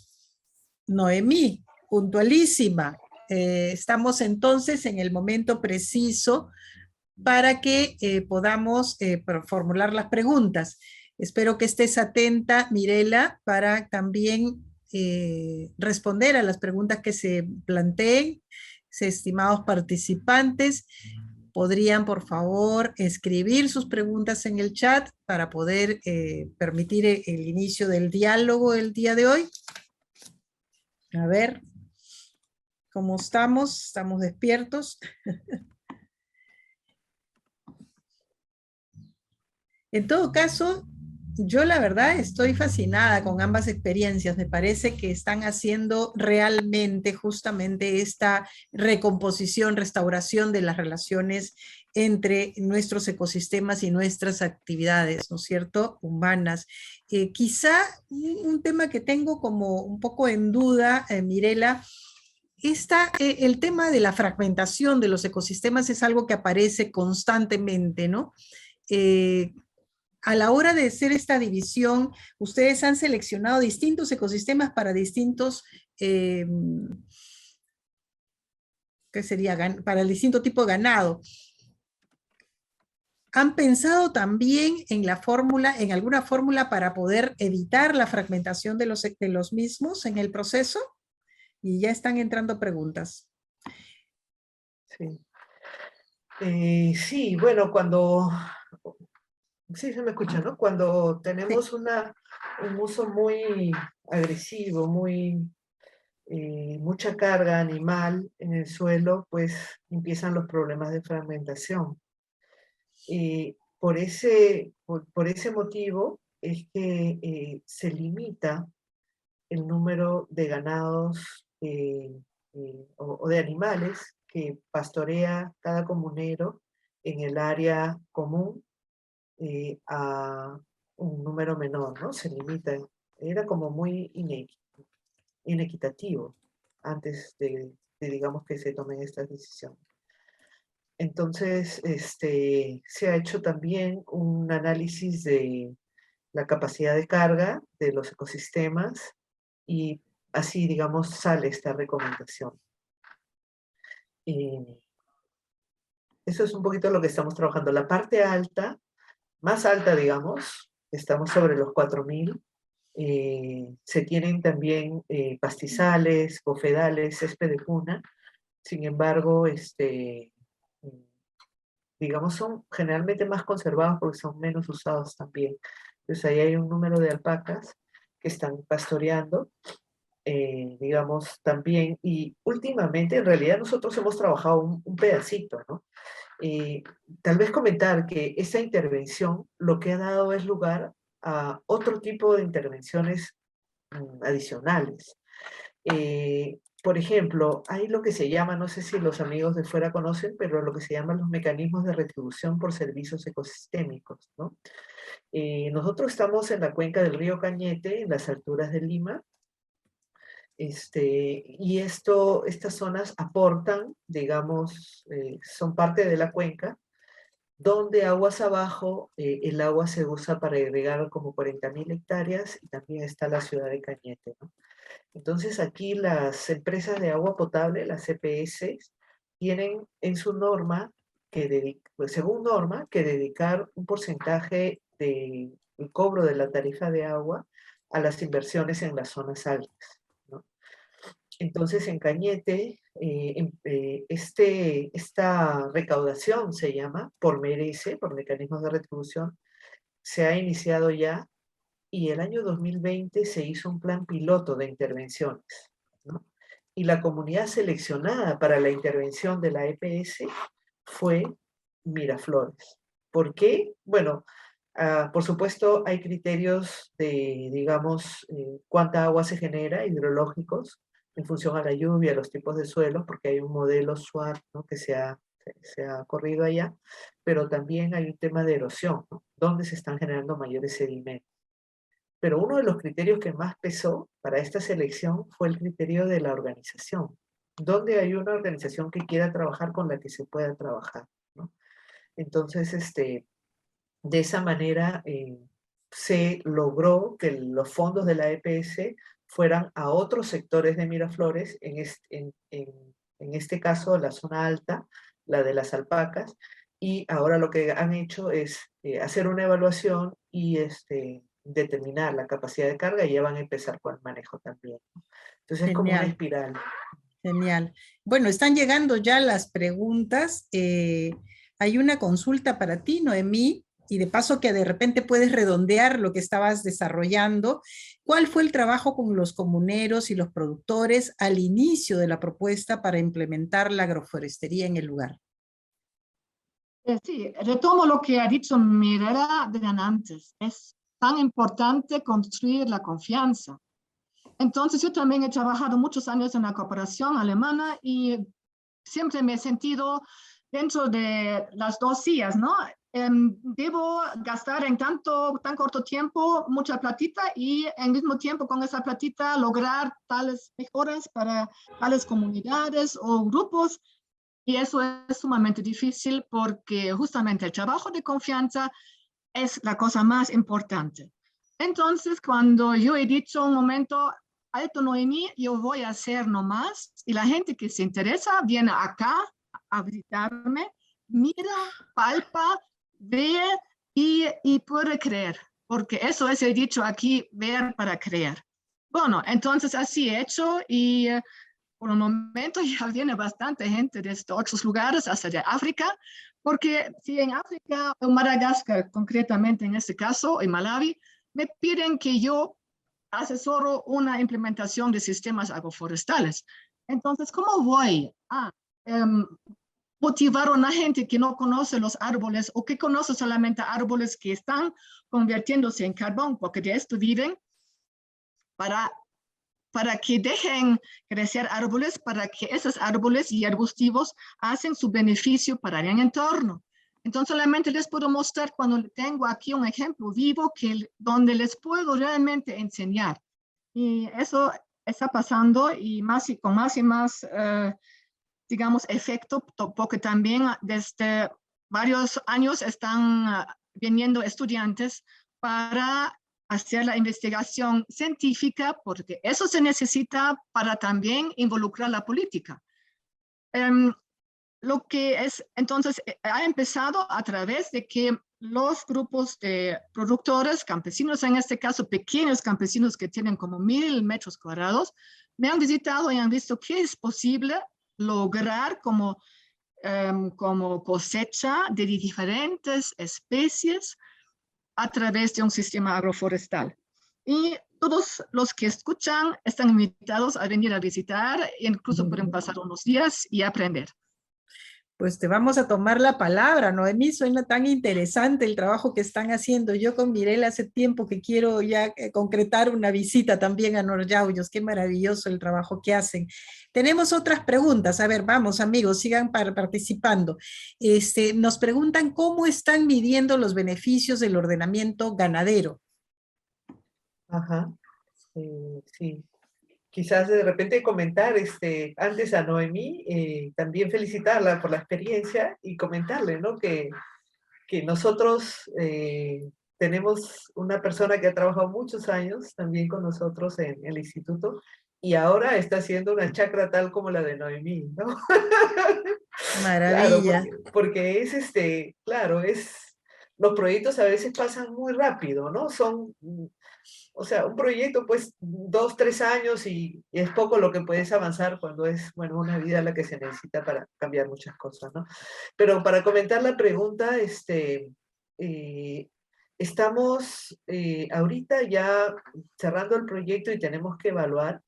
Noemí, puntualísima. Estamos entonces en el momento preciso para que podamos formular las preguntas. Espero que estés atenta, Mirela, para también responder a las preguntas que se planteen. Estimados participantes, podrían, por favor, escribir sus preguntas en el chat para poder permitir el inicio del diálogo el día de hoy. A ver, ¿cómo estamos? ¿Estamos despiertos? En todo caso, yo la verdad estoy fascinada con ambas experiencias. Me parece que están haciendo realmente justamente esta recomposición, restauración de las relaciones entre nuestros ecosistemas y nuestras actividades, ¿no es cierto?, humanas. Quizá un tema que tengo como un poco en duda, Mirela, el tema de la fragmentación de los ecosistemas es algo que aparece constantemente, ¿no? A la hora de hacer esta división, ustedes han seleccionado distintos ecosistemas para distintos, ¿qué sería? Para el distinto tipo de ganado. ¿Han pensado también en la fórmula, en alguna fórmula para poder evitar la fragmentación de los mismos en el proceso? Y ya están entrando preguntas. Sí. Sí, bueno, sí se me escucha, ¿no? Cuando tenemos un uso muy agresivo, mucha carga animal en el suelo, pues empiezan los problemas de fragmentación. Por ese motivo es que se limita el número de ganados o de animales que pastorea cada comunero en el área común a un número menor, ¿no? Se limita. Era como muy inequitativo antes digamos, que se tomen estas decisiones. Entonces, se ha hecho también un análisis de la capacidad de carga de los ecosistemas y así, digamos, sale esta recomendación. Eso es un poquito lo que estamos trabajando. La parte alta, más alta, digamos, estamos sobre los 4.000. Se tienen también pastizales, bofedales, césped de cuna. Sin embargo, digamos, son generalmente más conservados porque son menos usados también. Entonces ahí hay un número de alpacas que están pastoreando, digamos, también. Y últimamente, en realidad, nosotros hemos trabajado un pedacito, ¿no? Tal vez comentar que esa intervención lo que ha dado es lugar a otro tipo de intervenciones adicionales. Por ejemplo, hay lo que se llama, no sé si los amigos de fuera conocen, pero lo que se llaman los mecanismos de retribución por servicios ecosistémicos, ¿no? Nosotros estamos en la cuenca del río Cañete, en las alturas de Lima, y estas zonas aportan, digamos, son parte de la cuenca, donde aguas abajo el agua se usa para irrigar como 40.000 hectáreas y también está la ciudad de Cañete, ¿no? Entonces aquí las empresas de agua potable, las EPS, tienen en su norma, según norma, que dedicar un porcentaje del cobro de la tarifa de agua a las inversiones en las zonas altas, ¿no? Entonces en Cañete, esta recaudación se llama por merece, por mecanismos de retribución, se ha iniciado ya y el año 2020 se hizo un plan piloto de intervenciones, ¿no? Y la comunidad seleccionada para la intervención de la EPS fue Miraflores. ¿Por qué? Bueno, por supuesto hay criterios de, digamos, cuánta agua se genera, hidrológicos, en función a la lluvia, a los tipos de suelo, porque hay un modelo SWAT, ¿no?, que se ha corrido allá, pero también hay un tema de erosión, ¿no?, dónde se están generando mayores sedimentos. Pero uno de los criterios que más pesó para esta selección fue el criterio de la organización. ¿Dónde hay una organización que quiera trabajar con la que se pueda trabajar, ¿no? Entonces, de esa manera se logró que los fondos de la EPS fueran a otros sectores de Miraflores, en este caso la zona alta, la de las alpacas, y ahora lo que han hecho es hacer una evaluación y determinar la capacidad de carga y ya van a empezar con el manejo también. Entonces es como una Genial, espiral. genial. Bueno, están llegando ya las preguntas. Hay una consulta para ti, Noemí, y de paso que de repente puedes redondear lo que estabas desarrollando. ¿Cuál fue el trabajo con los comuneros y los productores al inicio de la propuesta para implementar la agroforestería en el lugar? Sí, retomo lo que ha dicho Mirela de antes. Es tan importante construir la confianza. Entonces, yo también he trabajado muchos años en la cooperación alemana y siempre me he sentido dentro de las dos sillas, ¿no? Debo gastar en tan corto tiempo mucha platita y al mismo tiempo con esa platita lograr tales mejoras para tales comunidades o grupos. Y eso es sumamente difícil porque justamente el trabajo de confianza es la cosa más importante. Entonces, cuando yo he dicho un momento, alto Noemí, yo voy a hacer nomás, y la gente que se interesa viene acá a visitarme, mira, palpa, ve y puede creer, porque eso es el dicho aquí, ver para creer. Bueno, entonces así he hecho y por el momento ya viene bastante gente de estos otros lugares, hasta de África, porque si en África, en Madagascar concretamente en este caso, en Malawi, me piden que yo asesoro una implementación de sistemas agroforestales. Entonces, ¿cómo voy a motivar a una gente que no conoce los árboles o que conoce solamente árboles que están convirtiéndose en carbón, porque de esto viven, para que dejen crecer árboles, para que esos árboles y arbustivos hacen su beneficio para el entorno? Entonces solamente les puedo mostrar cuando tengo aquí un ejemplo vivo donde les puedo realmente enseñar. Y eso está pasando y con más y más, digamos, efecto, porque también desde varios años están viniendo estudiantes para hacer la investigación científica, porque eso se necesita para también involucrar la política. Lo que es, entonces, ha empezado a través de que los grupos de productores, campesinos, en este caso pequeños campesinos que tienen como 1000 metros cuadrados, me han visitado y han visto que es posible lograr como cosecha de diferentes especies a través de un sistema agroforestal. Y todos los que escuchan están invitados a venir a visitar, e incluso pueden pasar unos días y aprender. Pues te vamos a tomar la palabra, Noemí, suena tan interesante el trabajo que están haciendo. Yo con Mirela hace tiempo que quiero ya concretar una visita también a Noryauyos, qué maravilloso el trabajo que hacen. Tenemos otras preguntas, a ver, vamos amigos, sigan participando. Nos preguntan cómo están midiendo los beneficios del ordenamiento ganadero. Ajá, sí. Quizás de repente comentar antes a Noemí, también felicitarla por la experiencia y comentarle, ¿no? Que nosotros tenemos una persona que ha trabajado muchos años también con nosotros en el instituto y ahora está haciendo una chacra tal como la de Noemí, ¿no? Claro, Maravilla. porque es claro, los proyectos a veces pasan muy rápido, ¿no? O sea, un proyecto pues 2, 3 años y es poco lo que puedes avanzar cuando es, bueno, una vida la que se necesita para cambiar muchas cosas, ¿no? Pero para comentar la pregunta, estamos ahorita ya cerrando el proyecto y tenemos que evaluar.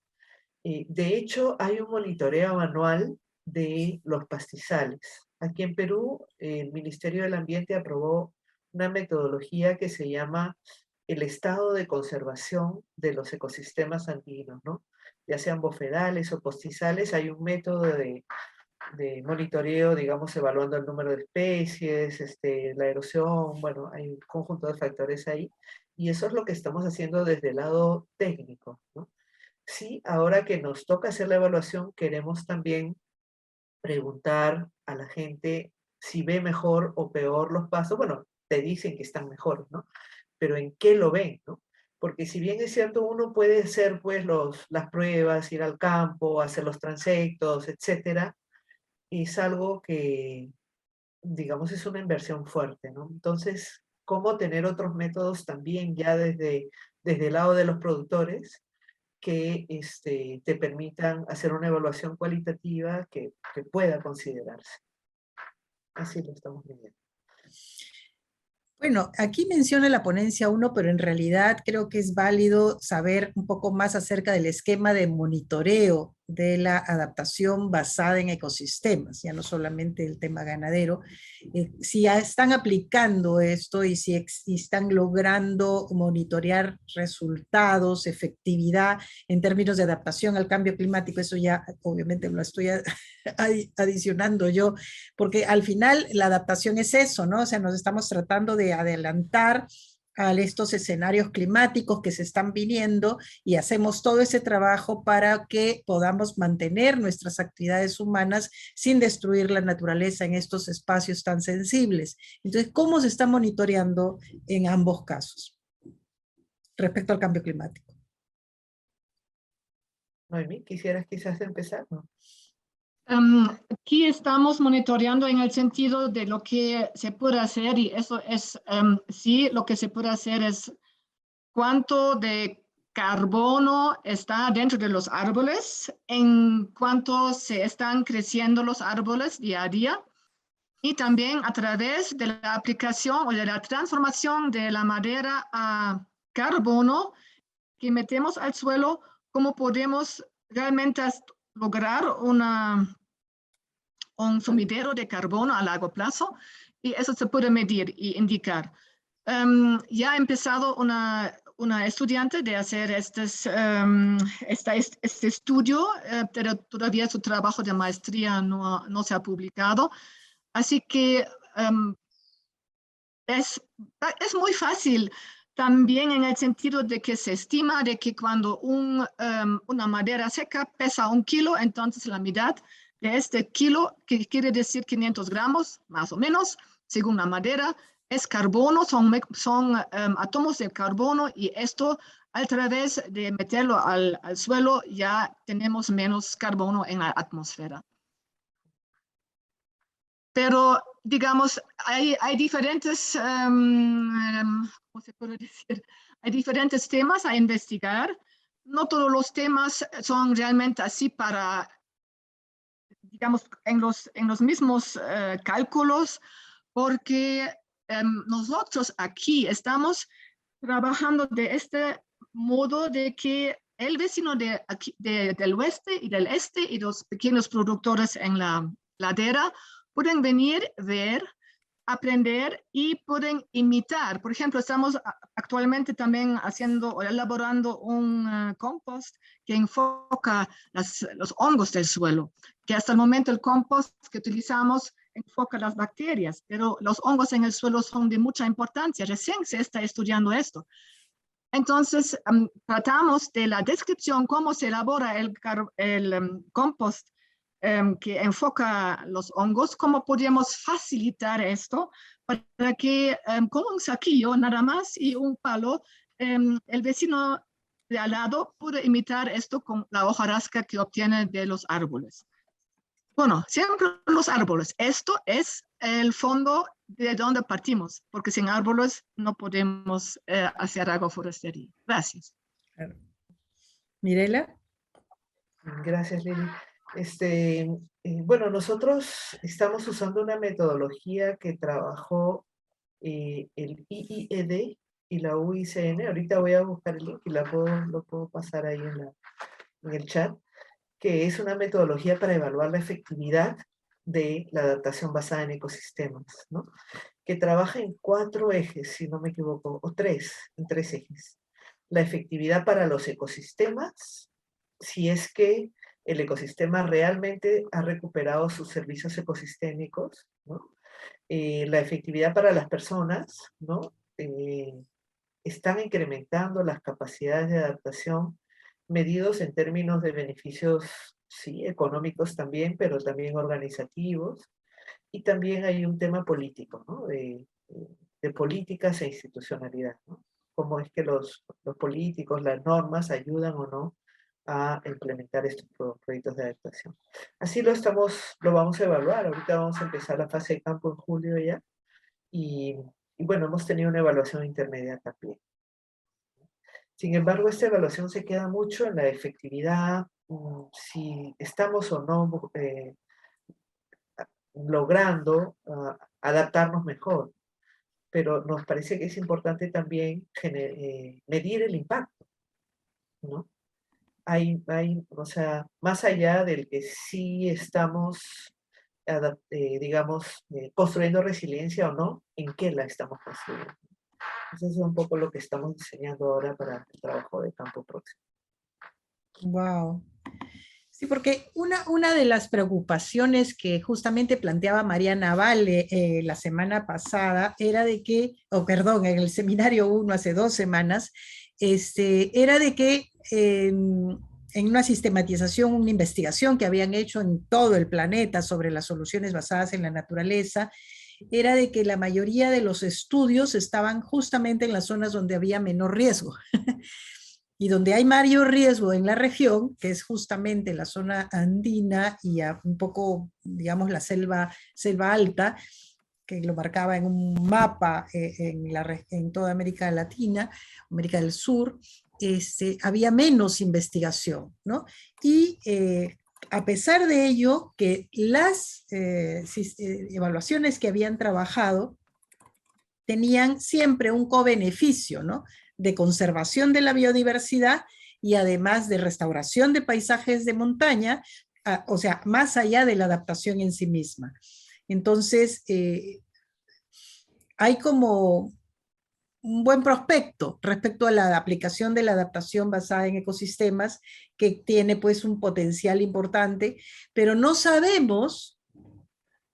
De hecho, hay un monitoreo anual de los pastizales. Aquí en Perú, el Ministerio del Ambiente aprobó una metodología que se llama el estado de conservación de los ecosistemas andinos, ¿no? Ya sean bofedales o pastizales, hay un método de monitoreo, digamos, evaluando el número de especies, la erosión, bueno, hay un conjunto de factores ahí, y eso es lo que estamos haciendo desde el lado técnico, ¿no? Sí, ahora que nos toca hacer la evaluación, queremos también preguntar a la gente si ve mejor o peor los pasos. Bueno, te dicen que están mejor, ¿no? Pero ¿en qué lo ven, no? Porque si bien es cierto, uno puede hacer pues las pruebas, ir al campo, hacer los transectos, etcétera, es algo que, digamos, es una inversión fuerte, ¿no? Entonces, ¿cómo tener otros métodos también ya desde el lado de los productores que te permitan hacer una evaluación cualitativa que pueda considerarse? Así lo estamos viendo. Bueno, aquí menciona la ponencia 1, pero en realidad creo que es válido saber un poco más acerca del esquema de monitoreo de la adaptación basada en ecosistemas, ya no solamente el tema ganadero. Si ya están aplicando esto y si están logrando monitorear resultados, efectividad en términos de adaptación al cambio climático, eso ya obviamente lo estoy adicionando yo, porque al final la adaptación es eso, ¿no? O sea, nos estamos tratando de adelantar a estos escenarios climáticos que se están viniendo y hacemos todo ese trabajo para que podamos mantener nuestras actividades humanas sin destruir la naturaleza en estos espacios tan sensibles. Entonces, ¿cómo se está monitoreando en ambos casos respecto al cambio climático? Noemí, ¿quisieras quizás empezar? ¿No? Aquí estamos monitoreando en el sentido de lo que se puede hacer, y eso es, sí, lo que se puede hacer es cuánto de carbono está dentro de los árboles, en cuánto se están creciendo los árboles día a día, y también a través de la aplicación o de la transformación de la madera a carbono que metemos al suelo, cómo podemos realmente lograr un sumidero de carbono a largo plazo, y eso se puede medir y indicar. Ya ha empezado una estudiante de hacer este estudio, pero todavía su trabajo de maestría no se ha publicado. Así que es muy fácil también en el sentido de que se estima de que cuando una madera seca pesa 1 kilo, entonces la mitad de este kilo, que quiere decir 500 gramos, más o menos, según la madera, es carbono, son átomos de carbono, y esto a través de meterlo al suelo ya tenemos menos carbono en la atmósfera. Pero, digamos, hay diferentes, ¿cómo se puede decir? Hay diferentes temas a investigar. No todos los temas son realmente así para, digamos, en los mismos cálculos, porque nosotros aquí estamos trabajando de este modo de que el vecino del oeste y del este y los pequeños productores en la ladera pueden venir, ver, aprender y pueden imitar. Por ejemplo, estamos actualmente también haciendo o elaborando un compost que enfoca los hongos del suelo, que hasta el momento el compost que utilizamos enfoca las bacterias, pero los hongos en el suelo son de mucha importancia. Recién se está estudiando esto. Entonces, tratamos de la descripción, cómo se elabora el compost que enfoca los hongos, cómo podríamos facilitar esto para que con un saquillo nada más y un palo, el vecino de al lado puede imitar esto con la hojarasca que obtiene de los árboles. Bueno, siempre los árboles. Esto es el fondo de donde partimos, porque sin árboles no podemos hacer agroforestería. Gracias. Mirela. Gracias, Lili. Bueno, nosotros estamos usando una metodología que trabajó el IIED y la UICN. Ahorita voy a buscar el link y lo puedo pasar ahí en el chat, que es una metodología para evaluar la efectividad de la adaptación basada en ecosistemas, ¿no? Que trabaja en 4 ejes, si no me equivoco, o en 3 ejes. La efectividad para los ecosistemas, si es que el ecosistema realmente ha recuperado sus servicios ecosistémicos, ¿no? La efectividad para las personas, ¿no? Están incrementando las capacidades de adaptación medidos en términos de beneficios, sí, económicos también, pero también organizativos. Y también hay un tema político, ¿no? De políticas e institucionalidad, ¿no? Cómo es que los políticos, las normas ayudan o no a implementar estos proyectos de adaptación. Así lo vamos a evaluar. Ahorita vamos a empezar la fase de campo en julio ya. Y bueno, hemos tenido una evaluación intermedia también. Sin embargo, esta evaluación se queda mucho en la efectividad, si estamos o no logrando adaptarnos mejor. Pero nos parece que es importante también medir el impacto, ¿no? O sea, más allá del que sí estamos, digamos, construyendo resiliencia o no, ¿en qué la estamos construyendo? Eso es un poco lo que estamos diseñando ahora para el trabajo de campo próximo. Wow. Sí, porque una de las preocupaciones que justamente planteaba Mariana Vale la semana pasada era de que, perdón, en el seminario 1 hace 2 semanas, era de que en una sistematización, una investigación que habían hecho en todo el planeta sobre las soluciones basadas en la naturaleza, era de que la mayoría de los estudios estaban justamente en las zonas donde había menor riesgo. Y donde hay mayor riesgo en la región, que es justamente la zona andina y un poco, digamos, la selva alta, que lo marcaba en un mapa en toda América Latina, América del Sur, había menos investigación, ¿no? Y a pesar de ello, que las evaluaciones que habían trabajado tenían siempre un cobeneficio, ¿no? De conservación de la biodiversidad y además de restauración de paisajes de montaña, o sea, más allá de la adaptación en sí misma. Entonces, hay como un buen prospecto respecto a la aplicación de la adaptación basada en ecosistemas, que tiene pues un potencial importante, pero no sabemos,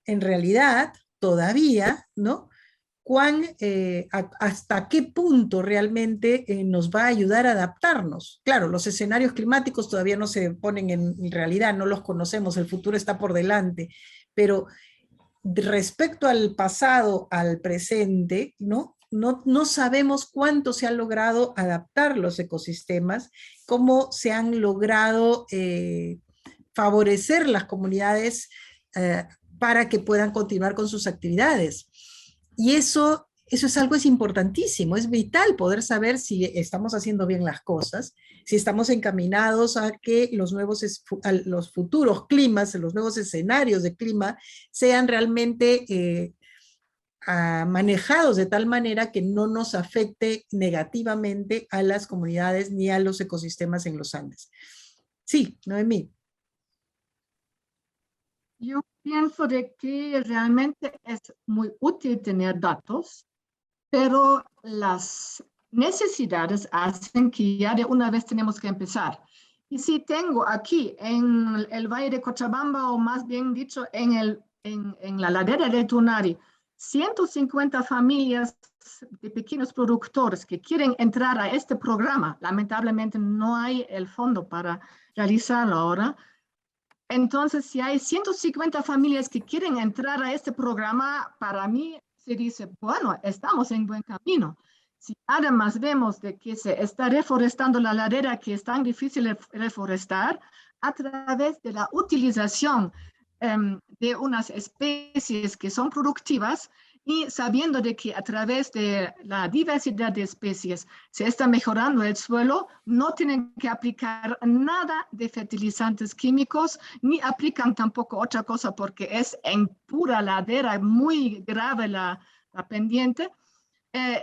en realidad, todavía, ¿no? Hasta qué punto realmente nos va a ayudar a adaptarnos. Claro, los escenarios climáticos todavía no se ponen en realidad, no los conocemos, el futuro está por delante, pero respecto al pasado, al presente, no sabemos cuánto se han logrado adaptar los ecosistemas, cómo se han logrado favorecer las comunidades para que puedan continuar con sus actividades. Y eso es algo importantísimo, es vital poder saber si estamos haciendo bien las cosas, si estamos encaminados a que los futuros climas, los nuevos escenarios de clima sean realmente manejados de tal manera que no nos afecte negativamente a las comunidades ni a los ecosistemas en los Andes. Sí, Noemí. Yo pienso de que realmente es muy útil tener datos, pero las necesidades hacen que ya de una vez tenemos que empezar. Y si tengo aquí en el Valle de Cochabamba, o más bien dicho, en la ladera del Tunari, 150 familias de pequeños productores que quieren entrar a este programa, lamentablemente no hay el fondo para realizarlo ahora. Entonces, si hay 150 familias que quieren entrar a este programa, para mí se dice, bueno, estamos en buen camino. Si además vemos de que se está reforestando la ladera, que es tan difícil de reforestar, a través de la utilización de unas especies que son productivas, y sabiendo de que a través de la diversidad de especies se está mejorando el suelo, no tienen que aplicar nada de fertilizantes químicos, ni aplican tampoco otra cosa, porque es en pura ladera, muy grave la pendiente.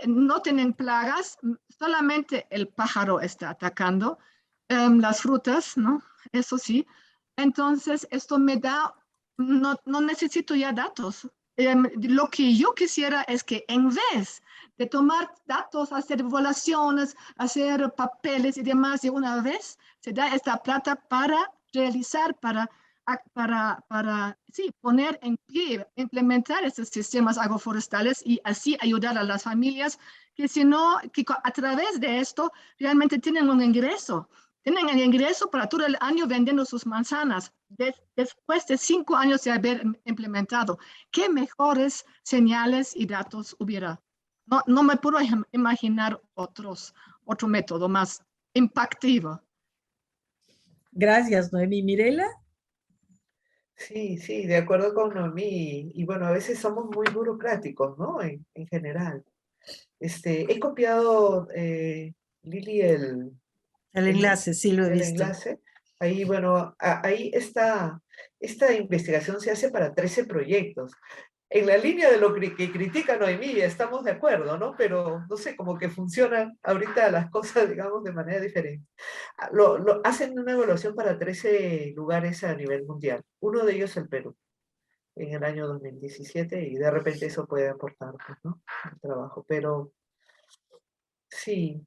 No tienen plagas, solamente el pájaro está atacando las frutas, ¿no? Eso sí. Entonces, esto me da, no necesito ya datos. Lo que yo quisiera es que en vez de tomar datos, hacer evaluaciones, hacer papeles y demás, de una vez se da esta plata para realizar para sí, poner en pie, implementar estos sistemas agroforestales y así ayudar a las familias que si no, que a través de esto realmente tienen un ingreso. Tienen el ingreso para todo el año vendiendo sus manzanas después de 5 años de haber implementado. ¿Qué mejores señales y datos hubiera? No me puedo imaginar otro método más impactivo. Gracias, Noemí. Mirela. Sí, sí, de acuerdo con Noemí. Y bueno, a veces somos muy burocráticos, ¿no? En general. He copiado, Lili, El enlace, sí lo he el visto. enlace. Ahí, bueno, ahí está, esta investigación se hace para 13 proyectos. En la línea de lo que critica Noemí, estamos de acuerdo, ¿no? Pero, no sé, como que funcionan ahorita las cosas, digamos, de manera diferente. Hacen una evaluación para 13 lugares a nivel mundial. Uno de ellos el Perú, en el año 2017, y de repente eso puede aportar, pues, ¿no? Al trabajo. Pero, sí,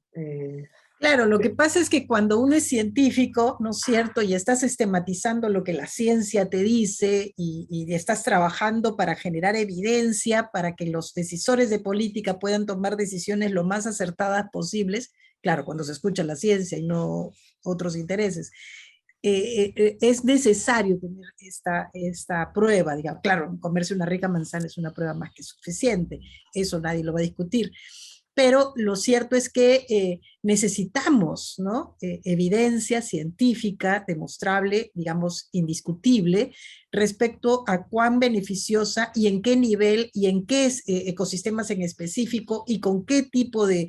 Claro, lo que pasa es que cuando uno es científico, ¿no es cierto? Y estás sistematizando lo que la ciencia te dice y estás trabajando para generar evidencia, para que los decisores de política puedan tomar decisiones lo más acertadas posibles, claro, cuando se escucha la ciencia y no otros intereses. Es necesario tener esta prueba, digamos, claro, comerse una rica manzana es una prueba más que suficiente, eso nadie lo va a discutir, pero lo cierto es que necesitamos, ¿no? Evidencia científica demostrable, digamos, indiscutible, respecto a cuán beneficiosa y en qué nivel y en qué ecosistemas en específico y con qué tipo de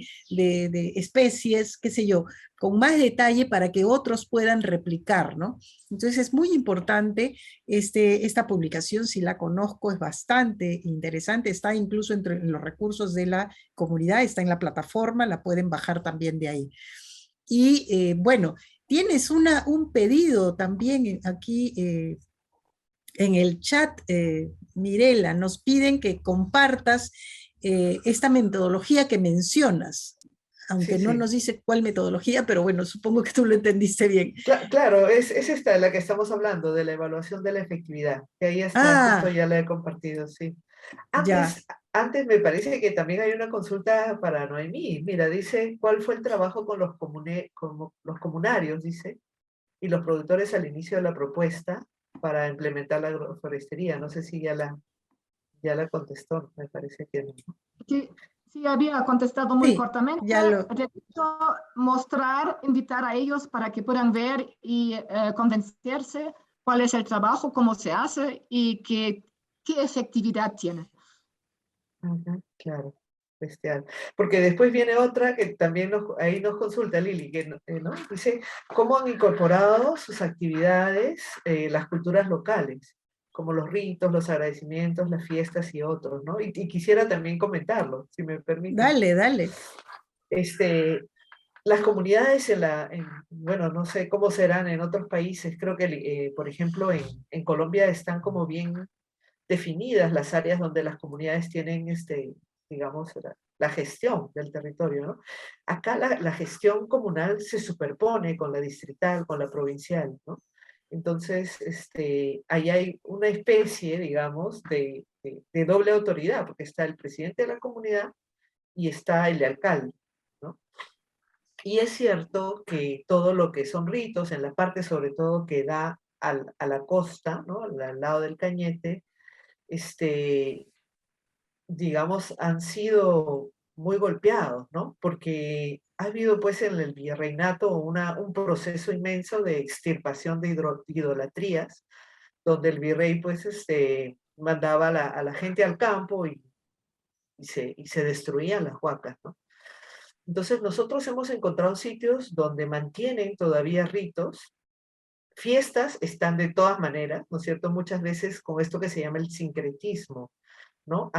especies, qué sé yo, con más detalle para que otros puedan replicar, ¿no? Entonces es muy importante esta publicación, si la conozco, es bastante interesante, está incluso entre los recursos de la comunidad, está en la plataforma, la pueden bajar también de ahí. Y bueno, tienes un pedido también aquí en el chat, Mirela, nos piden que compartas esta metodología que mencionas, sí, aunque no sí. nos dice cuál metodología, pero bueno, supongo que tú lo entendiste bien. Claro, es esta de la que estamos hablando, de la evaluación de la efectividad, que ahí está, justo Ah, ya la he compartido, sí. ya, Antes me parece que también hay una consulta para Noemí. Mira, dice, ¿cuál fue el trabajo con los comunarios, dice, y los productores al inicio de la propuesta para implementar la agroforestería? No sé si ya la contestó, me parece que no. Sí, sí, había contestado muy sí, cortamente. ya lo, Repito, mostrar, invitar a ellos para que puedan ver y convencerse cuál es el trabajo, cómo se hace y qué efectividad tiene. Ujú, claro, bestial. Porque después viene otra que también ahí nos consulta Lili, que ¿no? Dice, ¿cómo han incorporado sus actividades las culturas locales? Como los ritos, los agradecimientos, las fiestas y otros, ¿no? Y quisiera también comentarlo, si me permiten. dale, dale. Este, las comunidades bueno, no sé cómo serán en otros países, creo que, por ejemplo, en Colombia están como bien definidas las áreas donde las comunidades tienen, digamos, la gestión del territorio, ¿no? Acá la gestión comunal se superpone con la distrital, con la provincial, ¿no? Entonces, ahí hay una especie, digamos, de doble autoridad, porque está el presidente de la comunidad y está el alcalde, ¿no? Y es cierto que todo lo que son ritos, en la parte sobre todo que da a la costa, ¿no? Al lado del Cañete, este, digamos, han sido muy golpeados, ¿no? Porque ha habido pues en el virreinato un proceso inmenso de extirpación de idolatrías, donde el virrey pues mandaba a la gente al campo y se destruían las huacas, ¿no? Entonces nosotros hemos encontrado sitios donde mantienen todavía ritos, fiestas están de todas maneras, ¿no es cierto? Muchas veces con esto que se llama el sincretismo, ¿no?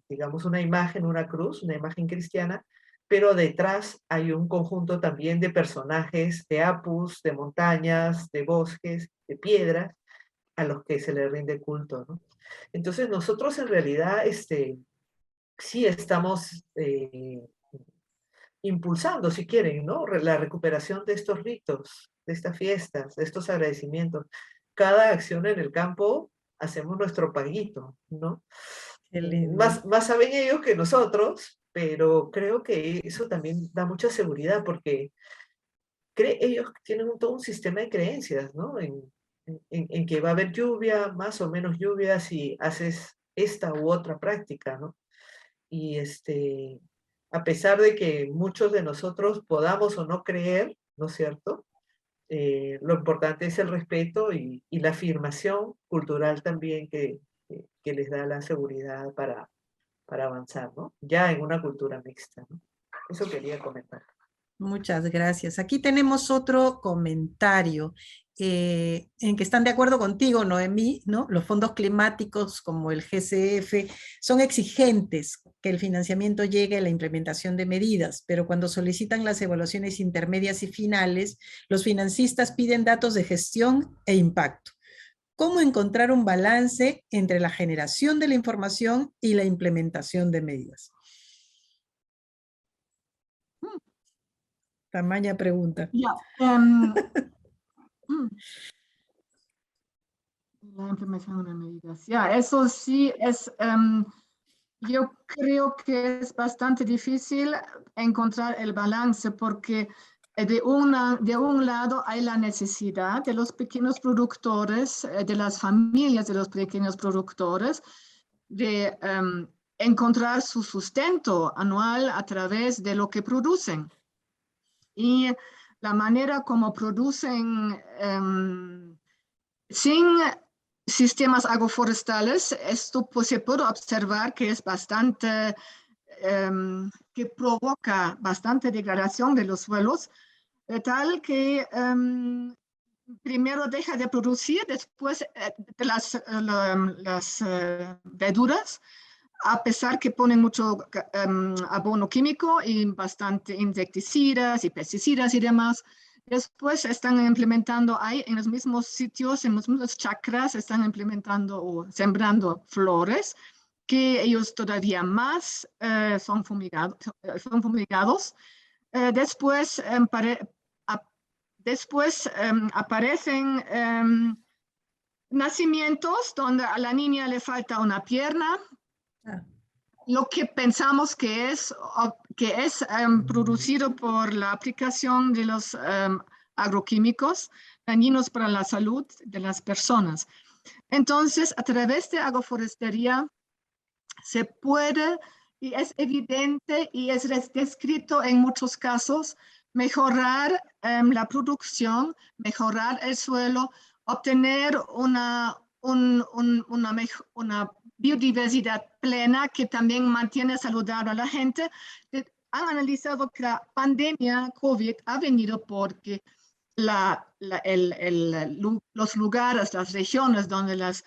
Digamos, una imagen, una cruz, una imagen cristiana, pero detrás hay un conjunto también de personajes de apus, de montañas, de bosques, de piedras, a los que se le rinde culto, ¿no? Entonces nosotros en realidad, sí estamos impulsando, si quieren, ¿no? La recuperación de estos ritos, de estas fiestas, de estos agradecimientos. Cada acción en el campo hacemos nuestro paguito, ¿no? Qué lindo. Más saben ellos que nosotros, pero creo que eso también da mucha seguridad porque ellos tienen todo un sistema de creencias, ¿no? En que va a haber lluvia, más o menos lluvia si haces esta u otra práctica, ¿no? Y a pesar de que muchos de nosotros podamos o no creer, ¿no es cierto? Lo importante es el respeto y la afirmación cultural también que les da la seguridad para avanzar, ¿no? Ya en una cultura mixta, ¿no? Eso quería comentar. Muchas gracias. Aquí tenemos otro comentario en que están de acuerdo contigo, Noemí, ¿no? Los fondos climáticos como el GCF son exigentes que el financiamiento llegue a la implementación de medidas, pero cuando solicitan las evaluaciones intermedias y finales, los financistas piden datos de gestión e impacto. ¿Cómo encontrar un balance entre la generación de la información y la implementación de medidas? Tamaña pregunta. Ja, la implementación de medidas. Ya, eso sí es, yo creo que es bastante difícil encontrar el balance porque de un lado hay la necesidad de los pequeños productores, de las familias de los pequeños productores, de encontrar su sustento anual a través de lo que producen. Y la manera como producen sin sistemas agroforestales, esto pues, se puede observar que es bastante, que provoca bastante degradación de los suelos, tal que primero deja de producir, después de las verduras, a pesar que ponen mucho abono químico y bastante insecticidas y pesticidas y demás. Después están implementando ahí en los mismos sitios, en los mismos chakras, están implementando o sembrando flores que ellos todavía más son fumigados. Después aparecen nacimientos donde a la niña le falta una pierna, lo que pensamos que es producido por la aplicación de los agroquímicos dañinos para la salud de las personas. Entonces, a través de agroforestería se puede, y es evidente y es descrito en muchos casos, mejorar la producción, mejorar el suelo, obtener una biodiversidad plena que también mantiene saludable a la gente. Han analizado que la pandemia COVID ha venido porque los lugares, las regiones donde los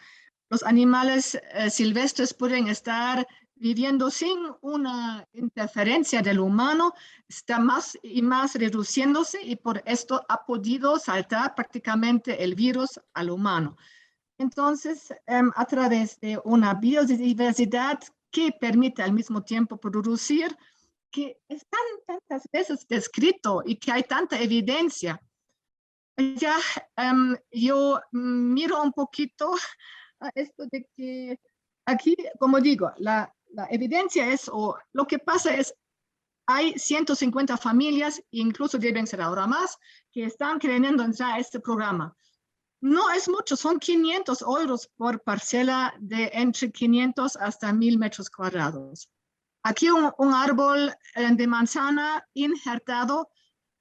animales silvestres pueden estar viviendo sin una interferencia del humano, está más y más reduciéndose y por esto ha podido saltar prácticamente el virus al humano. Entonces, a través de una biodiversidad que permite al mismo tiempo producir, que es tantas veces descrito y que hay tanta evidencia. Ya yo miro un poquito a esto de que aquí, como digo, la evidencia es, o lo que pasa es, hay 150 familias, incluso deben ser ahora más, que están creyendo en ya este programa. No es mucho, son 500 euros por parcela de entre 500 hasta 1000 metros cuadrados. Aquí un árbol de manzana injertado,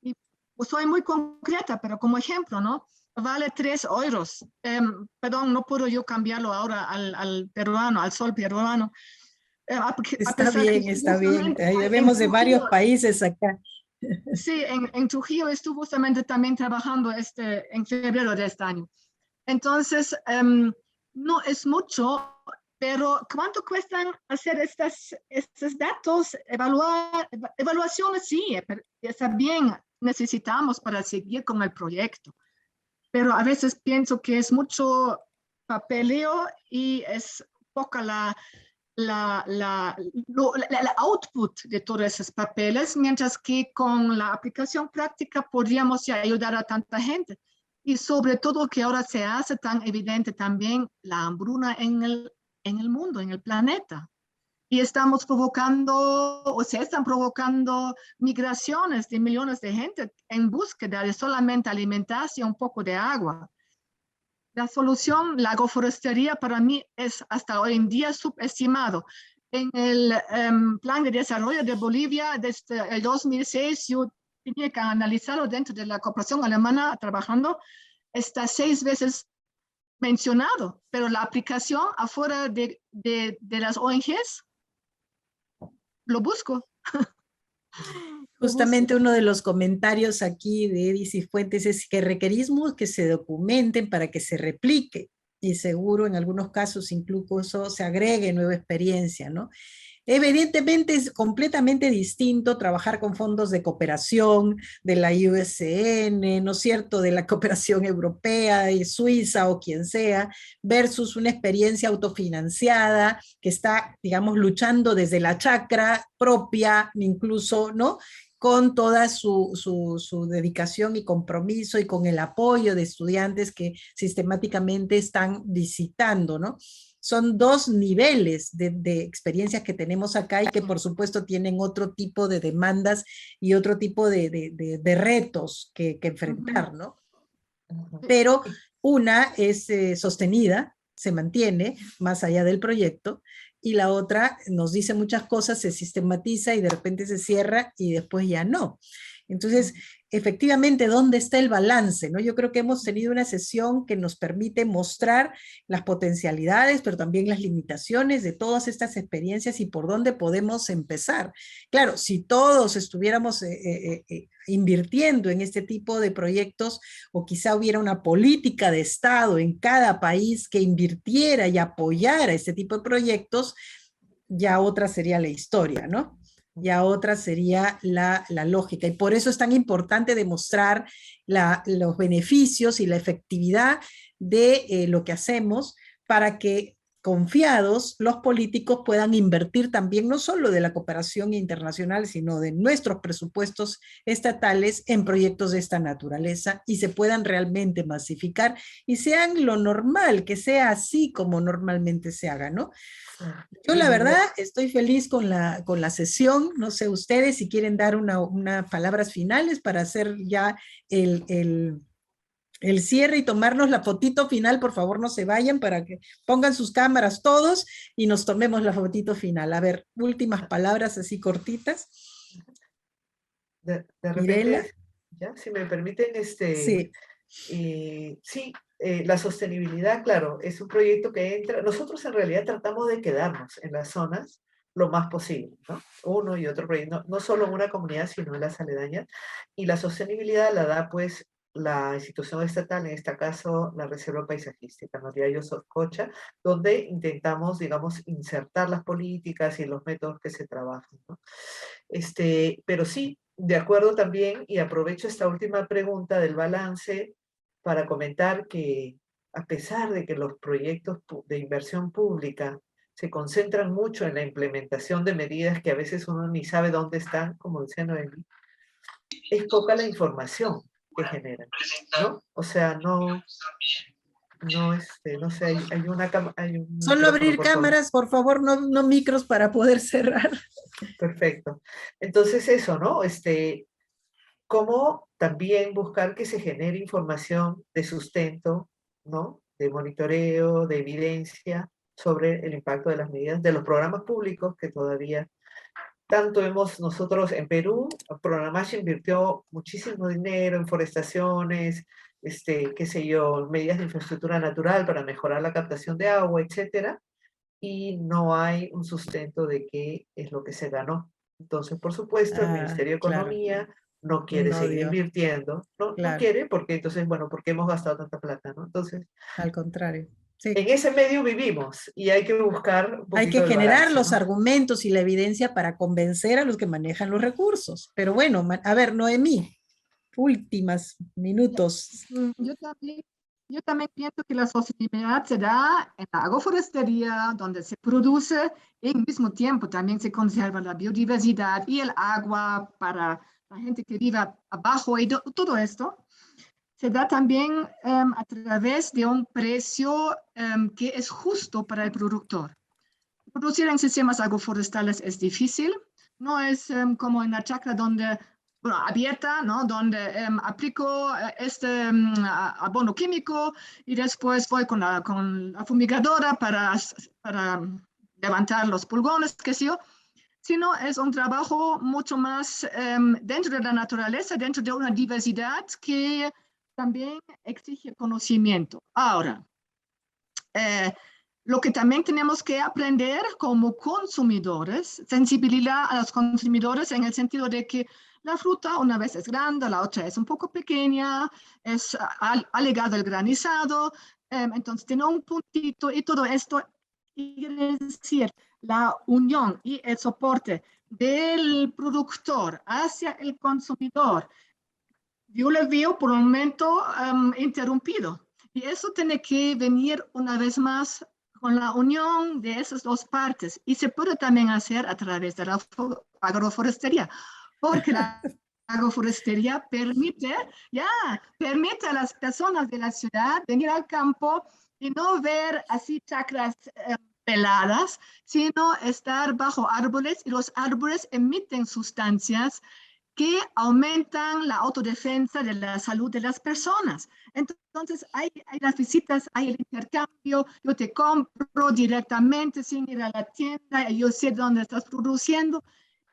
y pues soy muy concreta, pero como ejemplo, ¿no? Vale 3 euros. Perdón, no puedo yo cambiarlo ahora al peruano, al sol peruano. Está bien, está bien. Ahí vemos de varios países acá. Sí, en Trujillo estuve justamente también trabajando en febrero de este año. Entonces, no es mucho, pero ¿cuánto cuestan hacer estos datos? Evaluaciones, sí, está bien, necesitamos para seguir con el proyecto. Pero a veces pienso que es mucho papeleo y es poca la el output de todos esos papeles, mientras que con la aplicación práctica podríamos ya ayudar a tanta gente. Y sobre todo que ahora se hace tan evidente también la hambruna en el mundo, en el planeta. Y estamos provocando, o se están provocando migraciones de millones de gente en búsqueda de solamente alimentarse y un poco de agua. La solución, la agroforestería, para mí es hasta hoy en día subestimado. En el plan de desarrollo de Bolivia desde el 2006, yo tenía que analizarlo dentro de la cooperación alemana trabajando, está 6 veces mencionado, pero la aplicación afuera de las ONGs, lo busco. Justamente uno de los comentarios aquí de Edith Cifuentes es que requerimos que se documenten para que se replique y seguro en algunos casos incluso se agregue nueva experiencia, ¿no? Evidentemente es completamente distinto trabajar con fondos de cooperación de la USN, ¿no es cierto?, de la cooperación europea y Suiza o quien sea, versus una experiencia autofinanciada que está, digamos, luchando desde la chacra propia, incluso, ¿no?, con toda su dedicación y compromiso y con el apoyo de estudiantes que sistemáticamente están visitando, ¿no? Son 2 niveles de experiencias que tenemos acá y que por supuesto tienen otro tipo de demandas y otro tipo de retos que enfrentar, ¿no? Pero una es sostenida, se mantiene más allá del proyecto, y la otra nos dice muchas cosas, se sistematiza y de repente se cierra y después ya no. Entonces, efectivamente, ¿dónde está el balance? ¿No? Yo creo que hemos tenido una sesión que nos permite mostrar las potencialidades, pero también las limitaciones de todas estas experiencias y por dónde podemos empezar. Claro, si todos estuviéramos invirtiendo en este tipo de proyectos, o quizá hubiera una política de Estado en cada país que invirtiera y apoyara este tipo de proyectos, ya otra sería la historia, ¿no? Ya otra sería la lógica. Y por eso es tan importante demostrar los beneficios y la efectividad de lo que hacemos para que confiados los políticos puedan invertir también no solo de la cooperación internacional, sino de nuestros presupuestos estatales en proyectos de esta naturaleza y se puedan realmente masificar y sean lo normal, que sea así como normalmente se haga, ¿no? Yo la verdad estoy feliz con la sesión, no sé ustedes si quieren dar unas palabras finales para hacer ya el cierre y tomarnos la fotito final, por favor no se vayan para que pongan sus cámaras todos y nos tomemos la fotito final. A ver, últimas palabras así cortitas. De repente, Mirela. ¿ya? Si me permiten, Sí. sí, la sostenibilidad, claro, es un proyecto que entra, nosotros en realidad tratamos de quedarnos en las zonas lo más posible, ¿no? Uno y otro proyecto, no solo en una comunidad, sino en las aledañas, y la sostenibilidad la da, pues, la institución estatal, en este caso, la Reserva Paisajística, ¿no? Diario Soscocha, donde intentamos, digamos, insertar las políticas y los métodos que se trabajan, ¿no? Pero sí, de acuerdo también, y aprovecho esta última pregunta del balance para comentar que a pesar de que los proyectos de inversión pública se concentran mucho en la implementación de medidas que a veces uno ni sabe dónde están, como decía Noemi, es poca la información que generan, ¿no? O sea, no sé, hay un Solo micrófono, abrir por favor. cámaras, por favor, no micros para poder cerrar. Perfecto. Entonces eso, ¿no? Cómo también buscar que se genere información de sustento, ¿no? De monitoreo, de evidencia sobre el impacto de las medidas, de los programas públicos que todavía tanto nosotros en Perú, Programash invirtió muchísimo dinero en forestaciones, qué sé yo, medidas de infraestructura natural para mejorar la captación de agua, etcétera, y no hay un sustento de qué es lo que se ganó. Entonces, por supuesto, el Ministerio de Claro, Economía no quiere no seguir dio, invirtiendo, no claro, quiere, porque entonces, bueno, porque hemos gastado tanta plata, ¿no? Entonces, al contrario, sí. en ese medio vivimos y hay que buscar un Hay poquito que del generar balance, los ¿no? argumentos y la evidencia para convencer a los que manejan los recursos. Pero bueno, a ver, Noemí, últimas minutos. Yo también Yo también pienso que la sostenibilidad se da en la agroforestería, donde se produce y al mismo tiempo también se conserva la biodiversidad y el agua para la gente que vive abajo y todo esto. Se da también a través de un precio que es justo para el productor. Producir en sistemas agroforestales es difícil, no es como en la chacra donde, bueno, abierta, ¿no? Donde aplico este abono químico y después voy con la fumigadora para levantar los pulgones, qué sé yo, sino es un trabajo mucho más dentro de la naturaleza, dentro de una diversidad que también exige conocimiento. Ahora, lo que también tenemos que aprender como consumidores, sensibilidad a los consumidores en el sentido de que la fruta una vez es grande, la otra es un poco pequeña, es alegado el granizado, entonces tiene un puntito y todo esto quiere decir la unión y el soporte del productor hacia el consumidor. Yo le veo por un momento interrumpido. Y eso tiene que venir una vez más con la unión de esas dos partes. Y se puede también hacer a través de la agroforestería, porque la agroforestería permite a las personas de la ciudad venir al campo y no ver así chacras peladas, sino estar bajo árboles y los árboles emiten sustancias que aumentan la autodefensa de la salud de las personas. Entonces, hay las visitas, hay el intercambio, yo te compro directamente sin ir a la tienda, yo sé dónde estás produciendo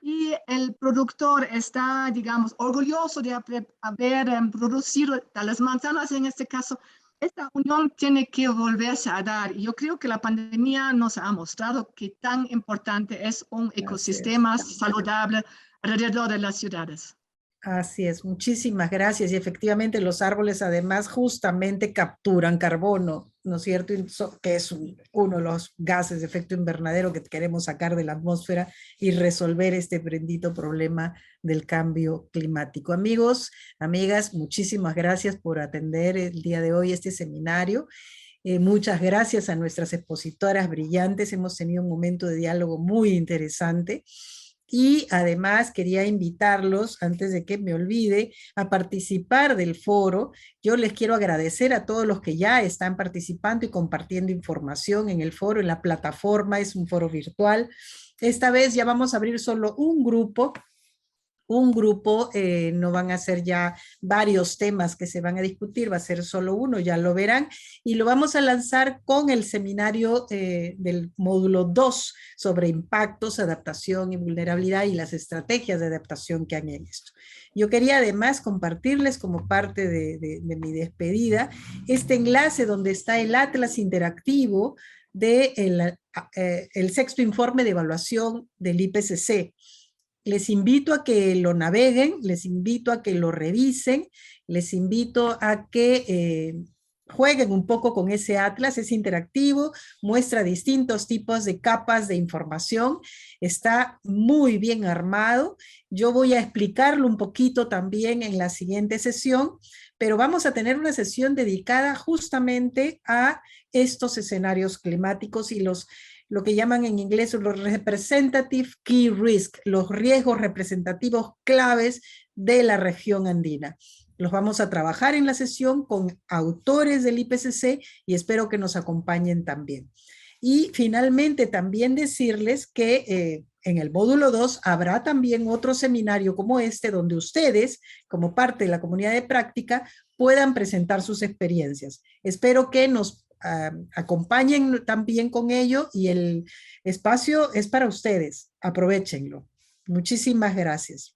y el productor está, digamos, orgulloso de haber producido las manzanas en este caso. Esta unión tiene que volverse a dar. Y yo creo que la pandemia nos ha mostrado que tan importante es un ecosistema saludable alrededor de las ciudades. Así es, muchísimas gracias. Y efectivamente los árboles además justamente capturan carbono, ¿no es cierto? Que es uno de los gases de efecto invernadero que queremos sacar de la atmósfera y resolver este bendito problema del cambio climático. Amigos, amigas, muchísimas gracias por atender el día de hoy este seminario. Muchas gracias a nuestras expositoras brillantes. Hemos tenido un momento de diálogo muy interesante. Y además quería invitarlos, antes de que me olvide, a participar del foro. Yo les quiero agradecer a todos los que ya están participando y compartiendo información en el foro, en la plataforma, es un foro virtual. Esta vez ya vamos a abrir solo un grupo, no van a ser ya varios temas que se van a discutir, va a ser solo uno, ya lo verán, y lo vamos a lanzar con el seminario del módulo 2 sobre impactos, adaptación y vulnerabilidad y las estrategias de adaptación que han en esto. Yo quería además compartirles como parte de mi despedida este enlace donde está el atlas interactivo del el sexto informe de evaluación del IPCC. Les invito a que lo naveguen, les invito a que lo revisen, les invito a que jueguen un poco con ese atlas, es interactivo, muestra distintos tipos de capas de información, está muy bien armado. Yo voy a explicarlo un poquito también en la siguiente sesión, pero vamos a tener una sesión dedicada justamente a estos escenarios climáticos y lo que llaman en inglés los representative key risk, los riesgos representativos claves de la región andina. Los vamos a trabajar en la sesión con autores del IPCC y espero que nos acompañen también. Y finalmente también decirles que en el módulo 2 habrá también otro seminario como este donde ustedes, como parte de la comunidad de práctica, puedan presentar sus experiencias. Espero que nos acompañen también con ello y el espacio es para ustedes. Aprovéchenlo. Muchísimas gracias.